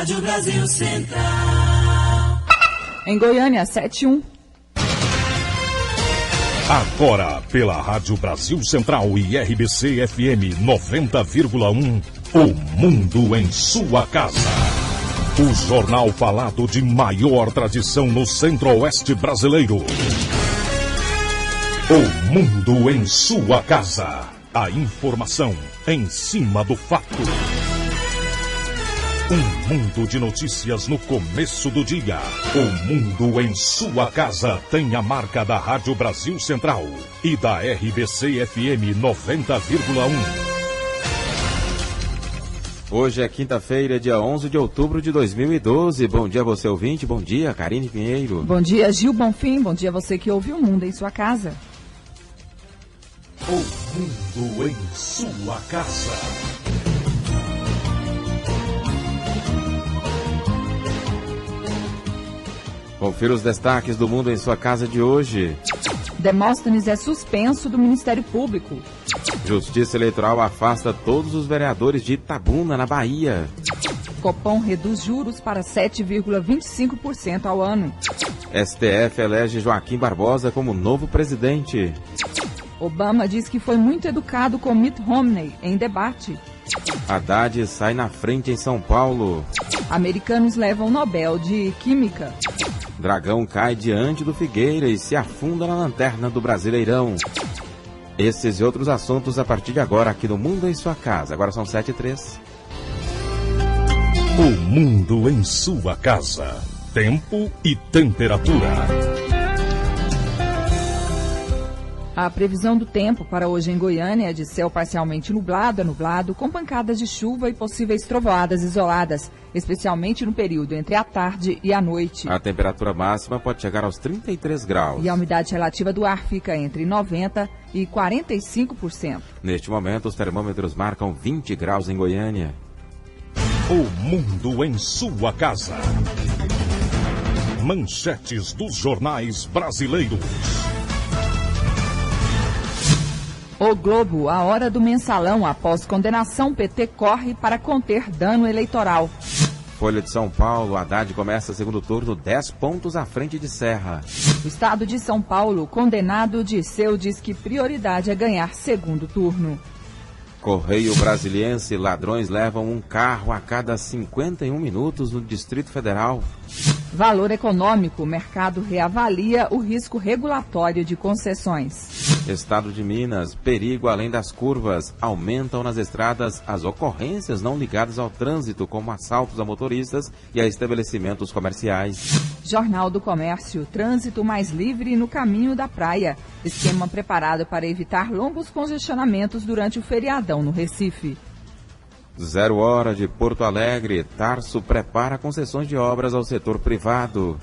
Rádio Brasil Central. Em Goiânia, 7-1. Agora, pela Rádio Brasil Central e RBC FM 90,1, o Mundo em sua casa. O jornal falado de maior tradição no Centro-Oeste brasileiro. O Mundo em sua casa. A informação em cima do fato. Um mundo de notícias no começo do dia. O Mundo em sua casa tem a marca da Rádio Brasil Central e da RBC FM 90,1. Hoje é quinta-feira, dia 11 de outubro de 2012. Bom dia, você ouvinte. Bom dia, Karine Pinheiro. Bom dia, Gil Bonfim. Bom dia, você que ouve o Mundo em sua casa. O Mundo em sua casa. Confira os destaques do Mundo em sua casa de hoje. Demóstenes é suspenso do Ministério Público. Justiça Eleitoral afasta todos os vereadores de Itabuna, na Bahia. Copom reduz juros para 7,25% ao ano. STF elege Joaquim Barbosa como novo presidente. Obama diz que foi muito educado com Mitt Romney em debate. Haddad sai na frente em São Paulo. Americanos levam Nobel de Química. Dragão cai diante do Figueira e se afunda na lanterna do Brasileirão. Esses e outros assuntos a partir de agora aqui no Mundo em sua casa. Agora são 7h03. O Mundo em sua casa. Tempo e temperatura. A previsão do tempo para hoje em Goiânia é de céu parcialmente nublado a nublado, com pancadas de chuva e possíveis trovoadas isoladas, especialmente no período entre a tarde e a noite. A temperatura máxima pode chegar aos 33 graus. E a umidade relativa do ar fica entre 90% e 45%. Neste momento, os termômetros marcam 20 graus em Goiânia. O Mundo em sua casa. Manchetes dos jornais brasileiros. O Globo, a hora do mensalão. Após condenação, PT corre para conter dano eleitoral. Folha de São Paulo, Haddad começa segundo turno 10 pontos à frente de Serra. O estado de São Paulo, condenado Dirceu, diz que prioridade é ganhar segundo turno. Correio Brasiliense, ladrões levam um carro a cada 51 minutos no Distrito Federal. Valor econômico, o mercado reavalia o risco regulatório de concessões. Estado de Minas, perigo além das curvas. Aumentam nas estradas as ocorrências não ligadas ao trânsito, como assaltos a motoristas e a estabelecimentos comerciais. Jornal do Comércio, trânsito mais livre no caminho da praia. Esquema preparado para evitar longos congestionamentos durante o feriadão no Recife. 0 hora de Porto Alegre, Tarso prepara concessões de obras ao setor privado.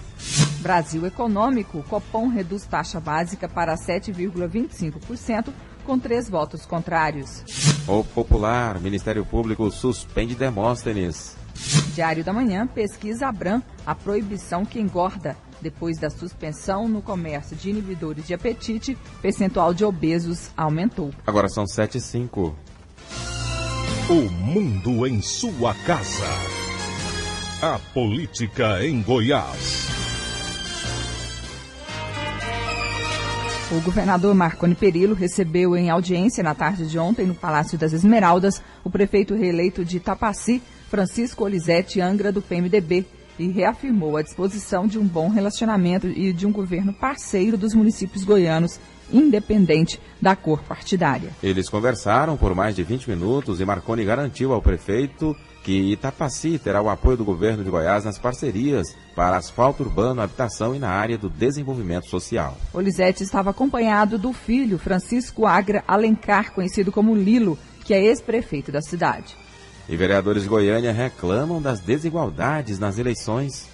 Brasil Econômico, Copom reduz taxa básica para 7,25%, com 3 votos contrários. O Popular, Ministério Público suspende Demóstenes. Diário da Manhã, pesquisa Abram, a proibição que engorda. Depois da suspensão no comércio de inibidores de apetite, percentual de obesos aumentou. Agora são 7h05. O Mundo em sua casa. A política em Goiás. O governador Marconi Perillo recebeu em audiência na tarde de ontem no Palácio das Esmeraldas o prefeito reeleito de Itapaci, Francisco Olizete Angra, do PMDB, e reafirmou a disposição de um bom relacionamento e de um governo parceiro dos municípios goianos, independente da cor partidária. Eles conversaram por mais de 20 minutos e Marconi garantiu ao prefeito que Itapaci terá o apoio do governo de Goiás nas parcerias para asfalto urbano, habitação e na área do desenvolvimento social. Olizete estava acompanhado do filho, Francisco Agra Alencar, conhecido como Lilo, que é ex-prefeito da cidade. E vereadores de Goiânia reclamam das desigualdades nas eleições.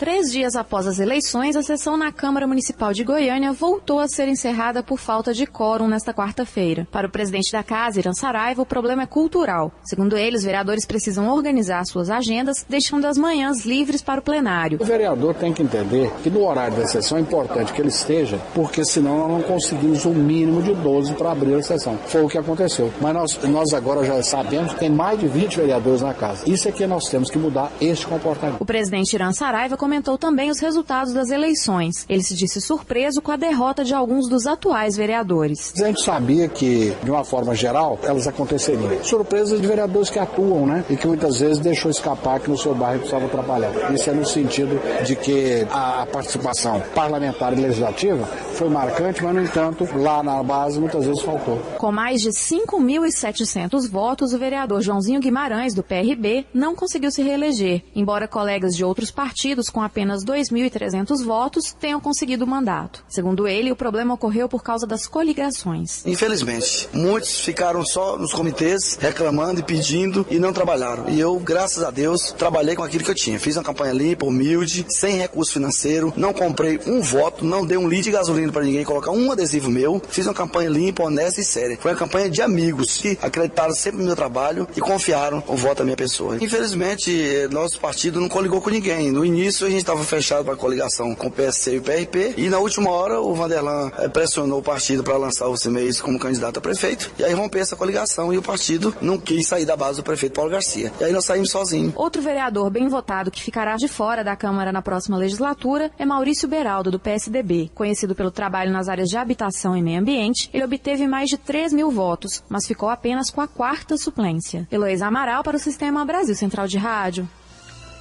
3 dias após as eleições, a sessão na Câmara Municipal de Goiânia voltou a ser encerrada por falta de quórum nesta quarta-feira. Para o presidente da Casa, Irã Saraiva, o problema é cultural. Segundo ele, os vereadores precisam organizar suas agendas, deixando as manhãs livres para o plenário. O vereador tem que entender que no horário da sessão é importante que ele esteja, porque senão nós não conseguimos um mínimo de 12 para abrir a sessão. Foi o que aconteceu. Mas nós agora já sabemos que tem mais de 20 vereadores na casa. Isso é que nós temos que mudar este comportamento. O presidente Irã Saraiva comentou também os resultados das eleições. Ele se disse surpreso com a derrota de alguns dos atuais vereadores. A gente sabia que, de uma forma geral, elas aconteceriam. Surpresas de vereadores que atuam, né? E que muitas vezes deixou escapar que no seu bairro precisava trabalhar. Isso é no sentido de que a participação parlamentar e legislativa foi marcante, mas, no entanto, lá na base muitas vezes faltou. Com mais de 5.700 votos, o vereador Joãozinho Guimarães, do PRB, não conseguiu se reeleger, embora colegas de outros partidos com apenas 2.300 votos tenham conseguido o mandato. Segundo ele, o problema ocorreu por causa das coligações. Infelizmente, muitos ficaram só nos comitês, reclamando e pedindo e não trabalharam. E eu, graças a Deus, trabalhei com aquilo que eu tinha. Fiz uma campanha limpa, humilde, sem recurso financeiro, não comprei um voto, não dei um litro de gasolina para ninguém colocar um adesivo meu. Fiz uma campanha limpa, honesta e séria. Foi uma campanha de amigos que acreditaram sempre no meu trabalho e confiaram o voto à minha pessoa. Infelizmente, nosso partido não coligou com ninguém. No início, a gente estava fechado para a coligação com o PSC e o PRP, e na última hora, o Vanderlan pressionou o partido para lançar o Cimeis como candidato a prefeito, e aí rompeu essa coligação, e o partido não quis sair da base do prefeito Paulo Garcia. E aí nós saímos sozinhos. Outro vereador bem votado que ficará de fora da Câmara na próxima legislatura é Maurício Beraldo, do PSDB. Conhecido pelo trabalho nas áreas de habitação e meio ambiente, ele obteve mais de 3.000 votos, mas ficou apenas com a 4ª suplência. Heloísa Amaral para o Sistema Brasil Central de Rádio.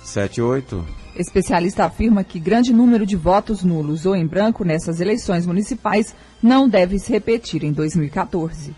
7-8. Especialista afirma que grande número de votos nulos ou em branco nessas eleições municipais não deve se repetir em 2014.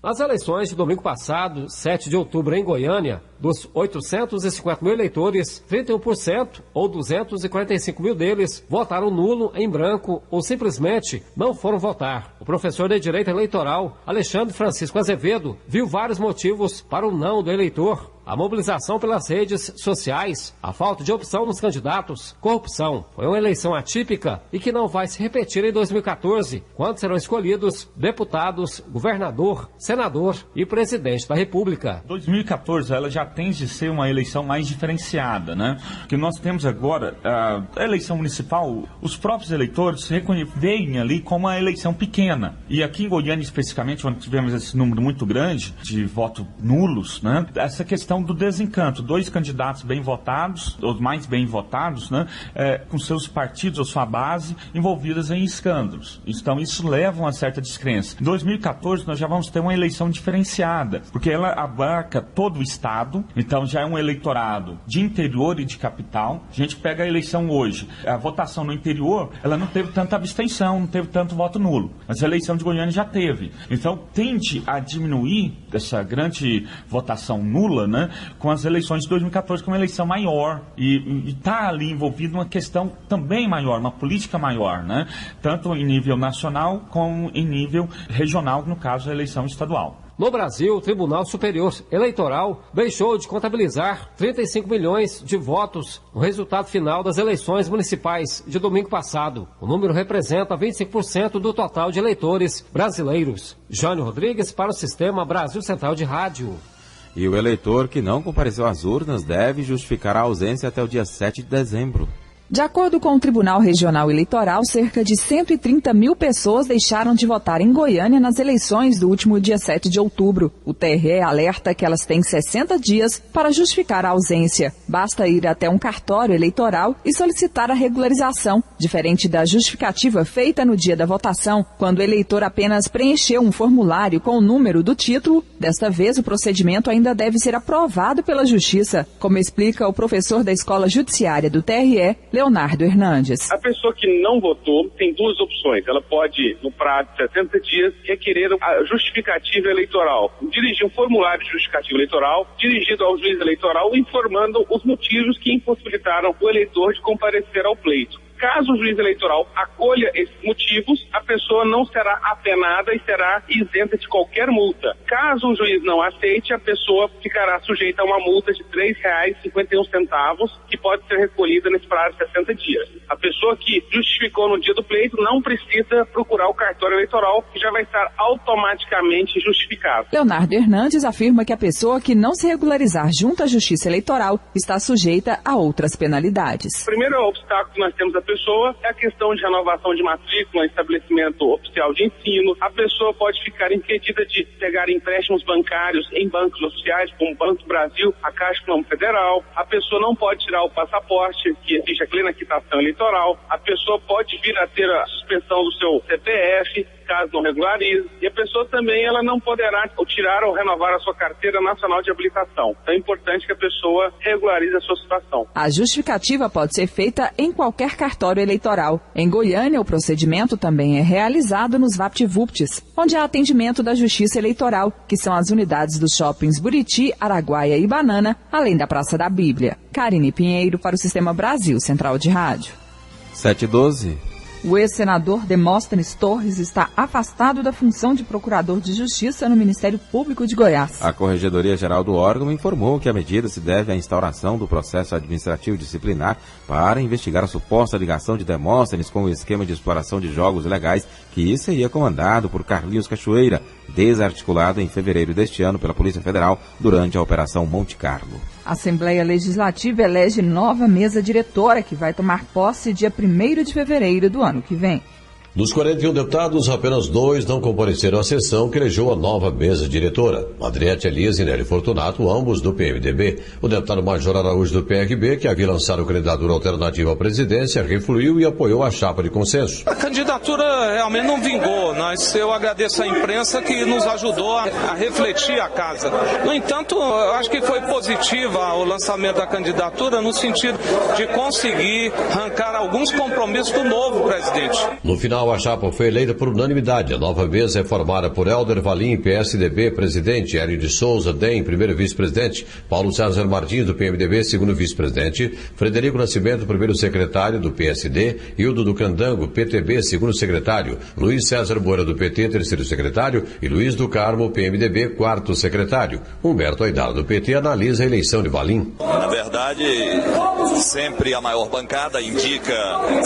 Nas eleições de domingo passado, 7 de outubro, em Goiânia, dos 850 mil eleitores, 31%, ou 245 mil deles, votaram nulo, em branco ou simplesmente não foram votar. O professor de Direito Eleitoral, Alexandre Francisco Azevedo, viu vários motivos para o não do eleitor. A mobilização pelas redes sociais, a falta de opção nos candidatos, corrupção. Foi uma eleição atípica e que não vai se repetir em 2014, quando serão escolhidos deputados, governador, senador e presidente da República. 2014 ela já tende a ser uma eleição mais diferenciada, né? Porque nós temos agora a eleição municipal, os próprios eleitores veem ali como uma eleição pequena. E aqui em Goiânia especificamente, onde tivemos esse número muito grande de votos nulos, né? Essa questão do desencanto, 2 candidatos bem votados, os mais bem votados, né, com seus partidos ou sua base envolvidas em escândalos. Então isso leva a uma certa descrença. Em 2014 nós já vamos ter uma eleição diferenciada, porque ela abarca todo o estado, então já é um eleitorado de interior e de capital. A gente pega a eleição hoje, a votação no interior, ela não teve tanta abstenção, não teve tanto voto nulo, mas a eleição de Goiânia já teve. Então tende a diminuir essa grande votação nula, né, com as eleições de 2014, que é uma eleição maior e está ali envolvido uma questão também maior, uma política maior, né? Tanto em nível nacional como em nível regional, no caso a eleição estadual. No Brasil, o Tribunal Superior Eleitoral deixou de contabilizar 35 milhões de votos no resultado final das eleições municipais de domingo passado. O número representa 25% do total de eleitores brasileiros. Jânio Rodrigues para o Sistema Brasil Central de Rádio. E o eleitor que não compareceu às urnas deve justificar a ausência até o dia 7 de dezembro. De acordo com o Tribunal Regional Eleitoral, cerca de 130 mil pessoas deixaram de votar em Goiânia nas eleições do último dia 7 de outubro. O TRE alerta que elas têm 60 dias para justificar a ausência. Basta ir até um cartório eleitoral e solicitar a regularização, diferente da justificativa feita no dia da votação, quando o eleitor apenas preencheu um formulário com o número do título. Desta vez, o procedimento ainda deve ser aprovado pela Justiça, como explica o professor da Escola Judiciária do TRE, Leonardo Hernandes. A pessoa que não votou tem 2 opções. Ela pode, no prazo de 60 dias, requerer a justificativa eleitoral. Dirigir um formulário de justificativa eleitoral dirigido ao juiz eleitoral informando os motivos que impossibilitaram o eleitor de comparecer ao pleito. Caso o juiz eleitoral acolha esses motivos, a pessoa não será apenada e será isenta de qualquer multa. Caso o juiz não aceite, a pessoa ficará sujeita a uma multa de R$ 3,51, que pode ser recolhida nesse prazo de 60 dias. A pessoa que justificou no dia do pleito não precisa procurar o cartório eleitoral, que já vai estar automaticamente justificado. Leonardo Hernandes afirma que a pessoa que não se regularizar junto à Justiça Eleitoral está sujeita a outras penalidades. O primeiro obstáculo que nós temos da pessoa é a questão de renovação de matrícula em estabelecimento oficial de ensino. A pessoa pode ficar impedida de pegar empréstimos bancários em bancos oficiais, como o Banco do Brasil, a Caixa Econômica Federal. A pessoa não pode tirar o passaporte, que existe a plena quitação eleitoral. A pessoa pode vir a ter a suspensão do seu CPF, caso não regularize, e a pessoa também ela não poderá tirar ou renovar a sua carteira nacional de habilitação. Então é importante que a pessoa regularize a sua situação. A justificativa pode ser feita em qualquer cartório eleitoral. Em Goiânia, o procedimento também é realizado nos VaptVupts, onde há atendimento da Justiça Eleitoral, que são as unidades dos shoppings Buriti, Araguaia e Banana, além da Praça da Bíblia. Karine Pinheiro para o Sistema Brasil Central de Rádio. 7h12. O ex-senador Demóstenes Torres está afastado da função de procurador de justiça no Ministério Público de Goiás. A Corregedoria-Geral do órgão informou que a medida se deve à instauração do processo administrativo disciplinar para investigar a suposta ligação de Demóstenes com o esquema de exploração de jogos ilegais que seria comandado por Carlinhos Cachoeira, desarticulado em fevereiro deste ano pela Polícia Federal durante a Operação Monte Carlo. A Assembleia Legislativa elege nova mesa diretora que vai tomar posse dia 1º de fevereiro do ano que vem. Dos 41 deputados, apenas 2 não compareceram à sessão que elegeu a nova mesa diretora. Adriete Elias e Nery Fortunato, ambos do PMDB. O deputado Major Araújo do PRB, que havia lançado candidatura alternativa à presidência, refluiu e apoiou a chapa de consenso. A candidatura realmente não vingou, mas eu agradeço à imprensa que nos ajudou a refletir a casa. No entanto, eu acho que foi positiva o lançamento da candidatura no sentido de conseguir arrancar alguns compromissos do novo presidente. No final, a chapa foi eleita por unanimidade. A nova mesa é formada por Helder Valim, PSDB, presidente, Hélio de Souza, DEM, primeiro vice-presidente, Paulo César Martins, do PMDB, segundo vice-presidente, Frederico Nascimento, primeiro secretário, do PSD, Hildo do Candango, PTB, segundo secretário, Luiz César Moura, do PT, terceiro secretário, e Luiz do Carmo, PMDB, quarto secretário. Humberto Aidala, do PT, analisa a eleição de Valim. Na verdade, sempre a maior bancada indica.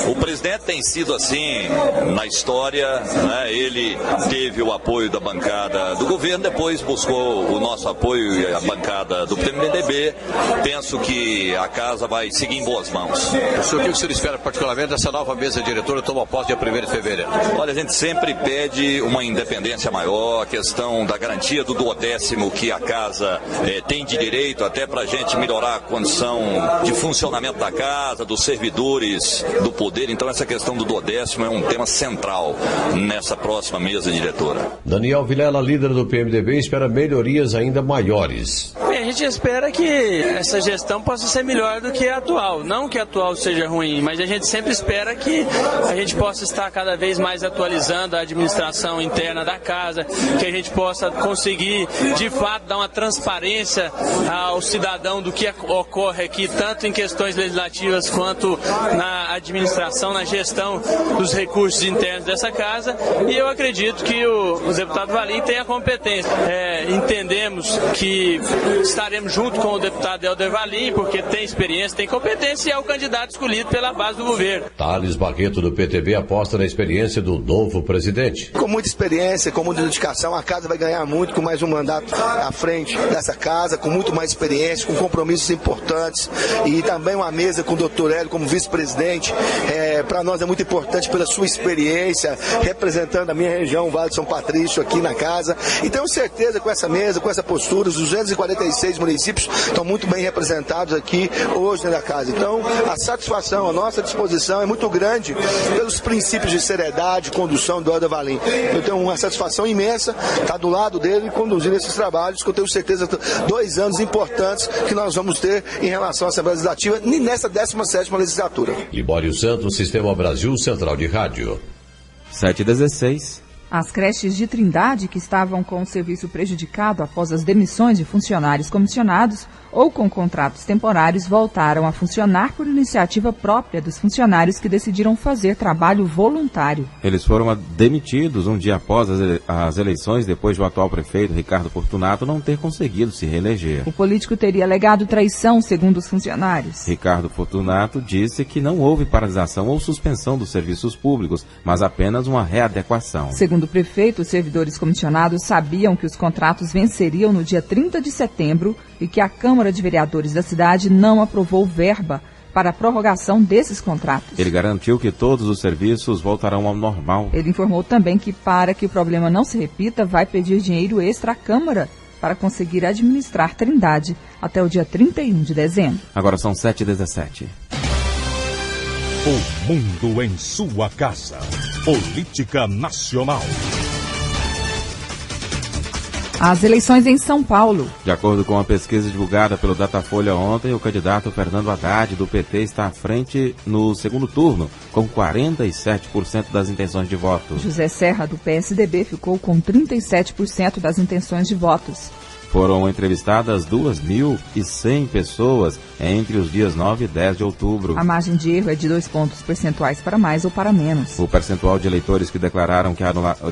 O presidente tem sido assim na história, né? Ele teve o apoio da bancada do governo, depois buscou o nosso apoio e a bancada do PMDB. Penso que a casa vai seguir em boas mãos. O que o senhor espera particularmente dessa nova mesa diretora toma posse dia 1º de fevereiro? Olha, a gente sempre pede uma independência maior, a questão da garantia do 12º que a casa tem de direito, até para a gente melhorar a condição de funcionamento da casa, dos servidores do poder. Então essa questão do 12º é um tema central nessa próxima mesa diretora. Daniel Vilela, líder do PMDB, espera melhorias ainda maiores. Bem, a gente espera que essa gestão possa ser melhor do que a atual. Não que a atual seja ruim, mas a gente sempre espera que a gente possa estar cada vez mais atualizando a administração interna da casa, que a gente possa conseguir, de fato, dar uma transparência ao cidadão do que ocorre aqui, tanto em questões legislativas quanto na administração, na gestão dos recursos internos dessa casa, e eu acredito que o deputado Valim tem a competência. Entendemos que estaremos junto com o deputado Helder Valim, porque tem experiência, tem competência e é o candidato escolhido pela base do governo. Thales Barreto, do PTB, aposta na experiência do novo presidente. Com muita experiência, com muita dedicação, a casa vai ganhar muito com mais um mandato à frente dessa casa, com muito mais experiência, com compromissos importantes, e também uma mesa com o doutor Hélio como vice-presidente. Para nós é muito importante pela sua experiência, representando a minha região, o Vale de São Patrício, aqui na casa. E tenho certeza, com essa mesa, com essa postura, os 246 municípios estão muito bem representados aqui hoje na casa. Então, a satisfação, a nossa disposição é muito grande pelos princípios de seriedade, condução do Helder Valim. Eu tenho uma satisfação imensa estar do lado dele, conduzindo esses trabalhos, que eu tenho certeza 2 anos importantes que nós vamos ter em relação à Assembleia Legislativa e nessa 17ª legislatura. Libório Santos, Sistema Brasil Central de Rádio. 7h16. As creches de Trindade, que estavam com o serviço prejudicado após as demissões de funcionários comissionados ou com contratos temporários, voltaram a funcionar por iniciativa própria dos funcionários que decidiram fazer trabalho voluntário. Eles foram demitidos um dia após as eleições, depois do atual prefeito Ricardo Fortunato não ter conseguido se reeleger. O político teria alegado traição, segundo os funcionários. Ricardo Fortunato disse que não houve paralisação ou suspensão dos serviços públicos, mas apenas uma readequação. Segundo o prefeito, os servidores comissionados sabiam que os contratos venceriam no dia 30 de setembro e que a Câmara de Vereadores da cidade não aprovou verba para a prorrogação desses contratos. Ele garantiu que todos os serviços voltarão ao normal. Ele informou também que, para que o problema não se repita, vai pedir dinheiro extra à Câmara para conseguir administrar Trindade até o dia 31 de dezembro. Agora são 7h17. O mundo em sua casa. Política nacional. As eleições em São Paulo. De acordo com a pesquisa divulgada pelo Datafolha ontem, o candidato Fernando Haddad, do PT, está à frente no segundo turno, com 47% das intenções de voto. José Serra, do PSDB, ficou com 37% das intenções de votos. Foram entrevistadas 2.100 pessoas entre os dias 9 e 10 de outubro. A margem de erro é de 2 pontos percentuais para mais ou para menos. O percentual de eleitores que declararam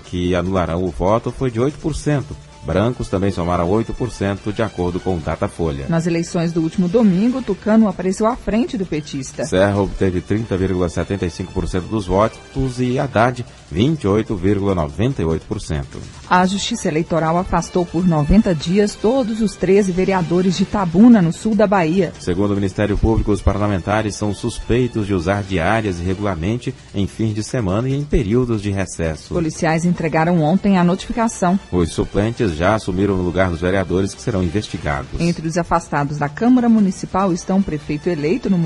que anularão o voto foi de 8%. Brancos também somaram 8%, de acordo com o Datafolha. Nas eleições do último domingo, Tucano apareceu à frente do petista. Serra obteve 30,75% dos votos e Haddad 28,98%. A Justiça Eleitoral afastou por 90 dias todos os 13 vereadores de Itabuna, no sul da Bahia. Segundo o Ministério Público, os parlamentares são suspeitos de usar diárias irregularmente em fins de semana e em períodos de recesso. Policiais entregaram ontem a notificação. Os suplentes já assumiram o lugar dos vereadores que serão investigados. Entre os afastados da Câmara Municipal estão o prefeito eleito no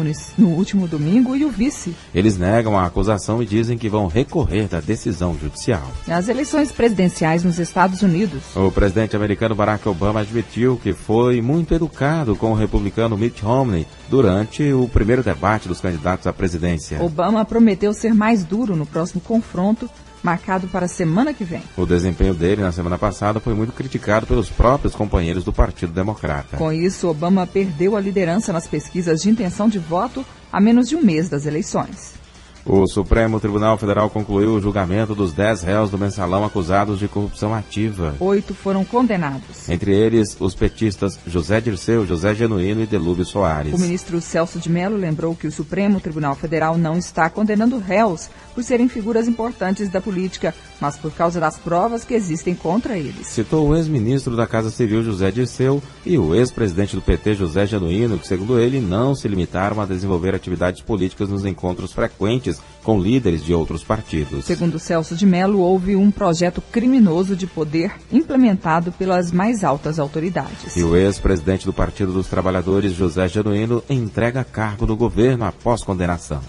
último domingo e o vice. Eles negam a acusação e dizem que vão recorrer da decisão judicial. As eleições presidenciais nos Estados Unidos. O presidente americano Barack Obama admitiu que foi muito educado com o republicano Mitt Romney durante o primeiro debate dos candidatos à presidência. Obama prometeu ser mais duro no próximo confronto, marcado para a semana que vem. O desempenho dele na semana passada foi muito criticado pelos próprios companheiros do Partido Democrata. Com isso, Obama perdeu a liderança nas pesquisas de intenção de voto a menos de um mês das eleições. O Supremo Tribunal Federal concluiu o julgamento dos 10 réus do mensalão acusados de corrupção ativa. 8 foram condenados. Entre eles, os petistas José Dirceu, José Genuíno e Delúbio Soares. O ministro Celso de Mello lembrou que o Supremo Tribunal Federal não está condenando réus por serem figuras importantes da política, mas por causa das provas que existem contra eles. Citou o ex-ministro da Casa Civil José Dirceu e o ex-presidente do PT José Genuíno, que, segundo ele, não se limitaram a desenvolver atividades políticas nos encontros frequentes com líderes de outros partidos. Segundo Celso de Mello, houve um projeto criminoso de poder implementado pelas mais altas autoridades. E o ex-presidente do Partido dos Trabalhadores, José Genuíno, entrega cargo no governo após condenação.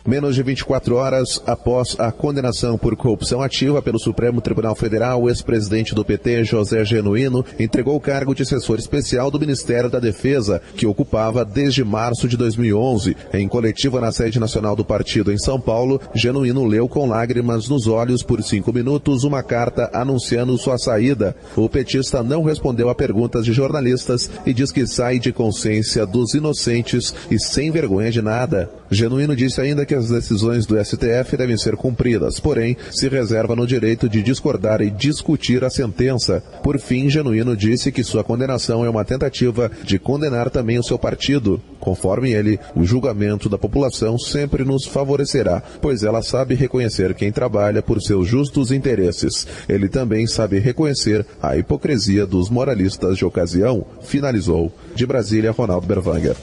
Menos de 24 horas após a condenação por corrupção ativa pelo Supremo Tribunal Federal, o ex-presidente do PT, José Genuíno, entregou o cargo de assessor especial do Ministério da Defesa, que ocupava desde março de 2011. Em coletiva na sede nacional do partido em São Paulo, Genuíno leu com lágrimas nos olhos por 5 minutos uma carta anunciando sua saída. O petista não respondeu a perguntas de jornalistas e diz que sai de consciência dos inocentes e sem vergonha de nada. Genuíno disse ainda que as decisões do STF devem ser cumpridas, porém, se reserva no direito de discordar e discutir a sentença. Por fim, Genuíno disse que sua condenação é uma tentativa de condenar também o seu partido. Conforme ele, o julgamento da população sempre nos favorecerá, pois ela sabe reconhecer quem trabalha por seus justos interesses. Ele também sabe reconhecer a hipocrisia dos moralistas de ocasião, finalizou. De Brasília, Ronaldo Bervanga.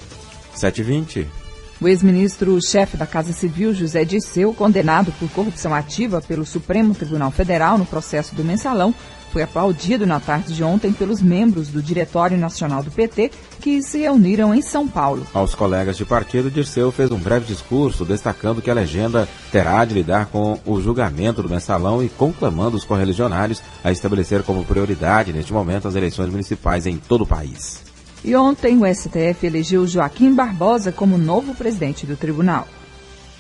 7h20. O ex-ministro-chefe da Casa Civil, José Dirceu, condenado por corrupção ativa pelo Supremo Tribunal Federal no processo do mensalão, foi aplaudido na tarde de ontem pelos membros do Diretório Nacional do PT, que se reuniram em São Paulo. Aos colegas de partido, Dirceu fez um breve discurso destacando que a legenda terá de lidar com o julgamento do mensalão e conclamando os correligionários a estabelecer como prioridade, neste momento, as eleições municipais em todo o país. E ontem o STF elegeu Joaquim Barbosa como novo presidente do tribunal.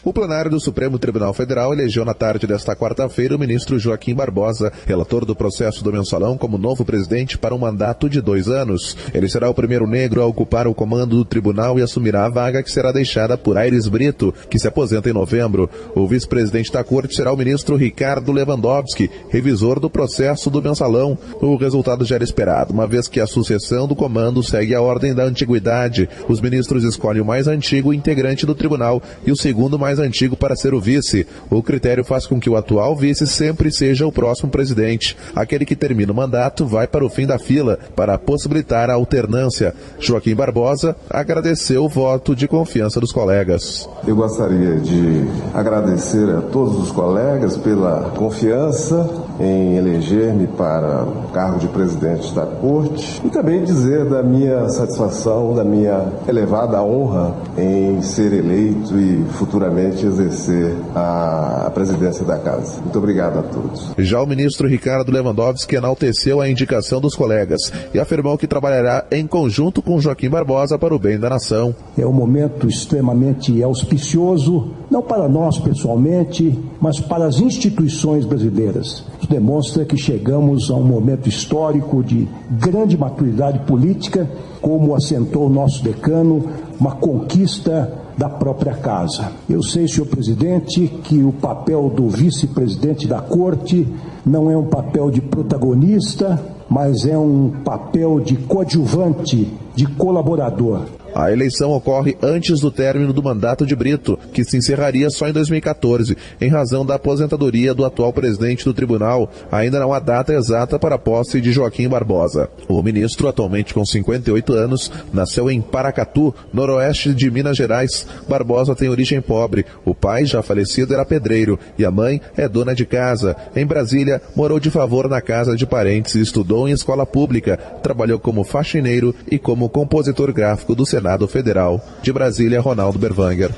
O plenário do Supremo Tribunal Federal elegeu na tarde desta quarta-feira o ministro Joaquim Barbosa, relator do processo do Mensalão, como novo presidente para um mandato de 2 anos. Ele será o primeiro negro a ocupar o comando do tribunal e assumirá a vaga que será deixada por Aires Brito, que se aposenta em novembro. O vice-presidente da corte será o ministro Ricardo Lewandowski, revisor do processo do Mensalão. O resultado já era esperado, uma vez que a sucessão do comando segue a ordem da antiguidade. Os ministros escolhem o mais antigo integrante do tribunal e o segundo mais antigo para ser o vice. O critério faz com que o atual vice sempre seja o próximo presidente. Aquele que termina o mandato vai para o fim da fila, para possibilitar a alternância. Joaquim Barbosa agradeceu o voto de confiança dos colegas. Eu gostaria de agradecer a todos os colegas pela confiança em eleger-me para o cargo de presidente da Corte e também dizer da minha satisfação, da minha elevada honra em ser eleito e futuramente exercer a presidência da Casa. Muito obrigado a todos. Já o ministro Ricardo Lewandowski enalteceu a indicação dos colegas e afirmou que trabalhará em conjunto com Joaquim Barbosa para o bem da nação. É um momento extremamente auspicioso, não para nós pessoalmente, mas para as instituições brasileiras. Isso demonstra que chegamos a um momento histórico de grande maturidade política, como assentou o nosso decano, uma conquista da própria casa. Eu sei, senhor presidente, que o papel do vice-presidente da Corte não é um papel de protagonista, mas é um papel de coadjuvante, de colaborador. A eleição ocorre antes do término do mandato de Brito, que se encerraria só em 2014, em razão da aposentadoria do atual presidente do tribunal. Ainda não há data exata para a posse de Joaquim Barbosa. O ministro, atualmente com 58 anos, nasceu em Paracatu, noroeste de Minas Gerais. Barbosa tem origem pobre. O pai, já falecido, era pedreiro e a mãe é dona de casa. Em Brasília, morou de favor na casa de parentes e estudou em escola pública. Trabalhou como faxineiro e como compositor gráfico do Senado Federal. De Brasília, Ronaldo Berwanger.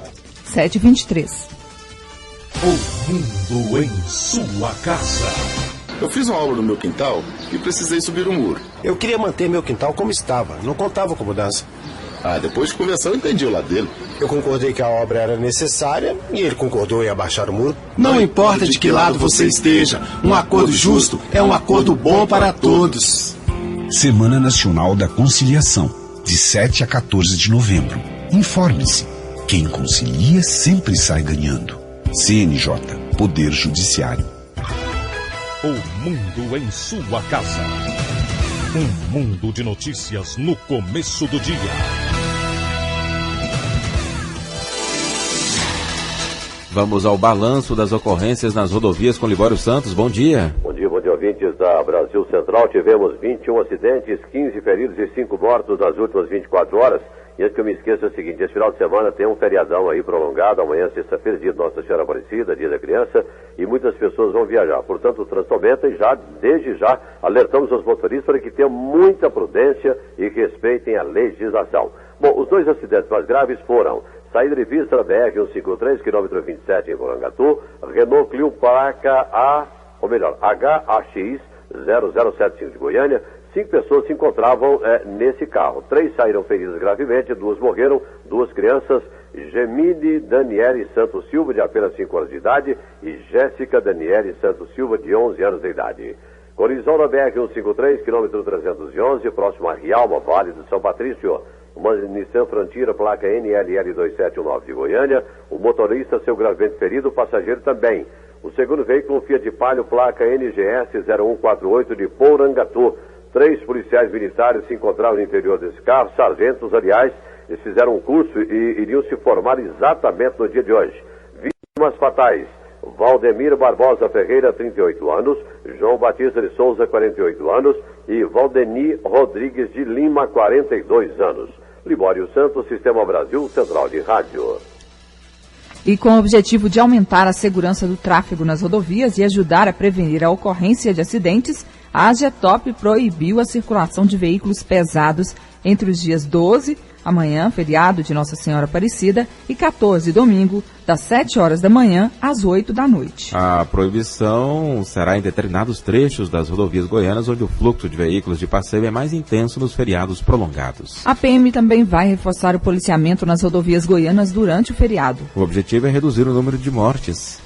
7h23. O mundo em sua casa. Eu fiz uma obra no meu quintal e precisei subir um muro. Eu queria manter meu quintal como estava, não contava com mudança. Depois de conversar, eu entendi o lado dele. Eu concordei que a obra era necessária e ele concordou em abaixar o muro. Não importa de que lado você esteja, um acordo justo é um acordo bom para todos. Semana Nacional da Conciliação, de 7 a 14 de novembro. Informe-se. Quem concilia sempre sai ganhando. CNJ, Poder Judiciário. O mundo em sua casa. Um mundo de notícias no começo do dia. Vamos ao balanço das ocorrências nas rodovias com Libório Santos. Bom dia. Bom dia, ouvintes da Brasil Central. Tivemos 21 acidentes, 15 feridos e 5 mortos nas últimas 24 horas. E antes que eu me esqueça, é o seguinte: esse final de semana tem um feriadão aí prolongado. Amanhã, sexta-feira, dia de Nossa Senhora Aparecida, dia da criança, e muitas pessoas vão viajar. Portanto, o trânsito aumenta e desde já, alertamos os motoristas para que tenham muita prudência e respeitem a legislação. Bom, os 2 acidentes mais graves foram: saída de vista da BR-153, quilômetro 27 em Porangatu, Renault Clio placa HAX 0075 de Goiânia. 5 pessoas se encontravam nesse carro. 3 saíram feridas gravemente, 2 morreram, 2 crianças, Gemide Daniele Santos Silva, de apenas 5 anos de idade, e Jéssica Daniele Santos Silva, de 11 anos de idade. Colisão da BR-153, quilômetro 311, próximo a Rialma, Vale do São Patrício. Uma Nissan Frontier, placa NLL 2719 de Goiânia. O motorista seu gravemente ferido, o passageiro também. O segundo veículo, um Fiat Palio, placa NGS 0148 de Porangatu. 3 policiais militares se encontravam no interior desse carro, sargentos, aliás, eles fizeram um curso e iriam se formar exatamente no dia de hoje. Vítimas fatais: Valdemir Barbosa Ferreira, 38 anos, João Batista de Souza, 48 anos, e Valdeni Rodrigues de Lima, 42 anos. Libório Santos, Sistema Brasil, Central de Rádio. E com o objetivo de aumentar a segurança do tráfego nas rodovias e ajudar a prevenir a ocorrência de acidentes, a AGETOP proibiu a circulação de veículos pesados entre os dias 12 Amanhã, feriado de Nossa Senhora Aparecida, e 14, domingo, das 7 horas da manhã às 8 da noite. A proibição será em determinados trechos das rodovias goianas, onde o fluxo de veículos de passeio é mais intenso nos feriados prolongados. A PM também vai reforçar o policiamento nas rodovias goianas durante o feriado. O objetivo é reduzir o número de mortes.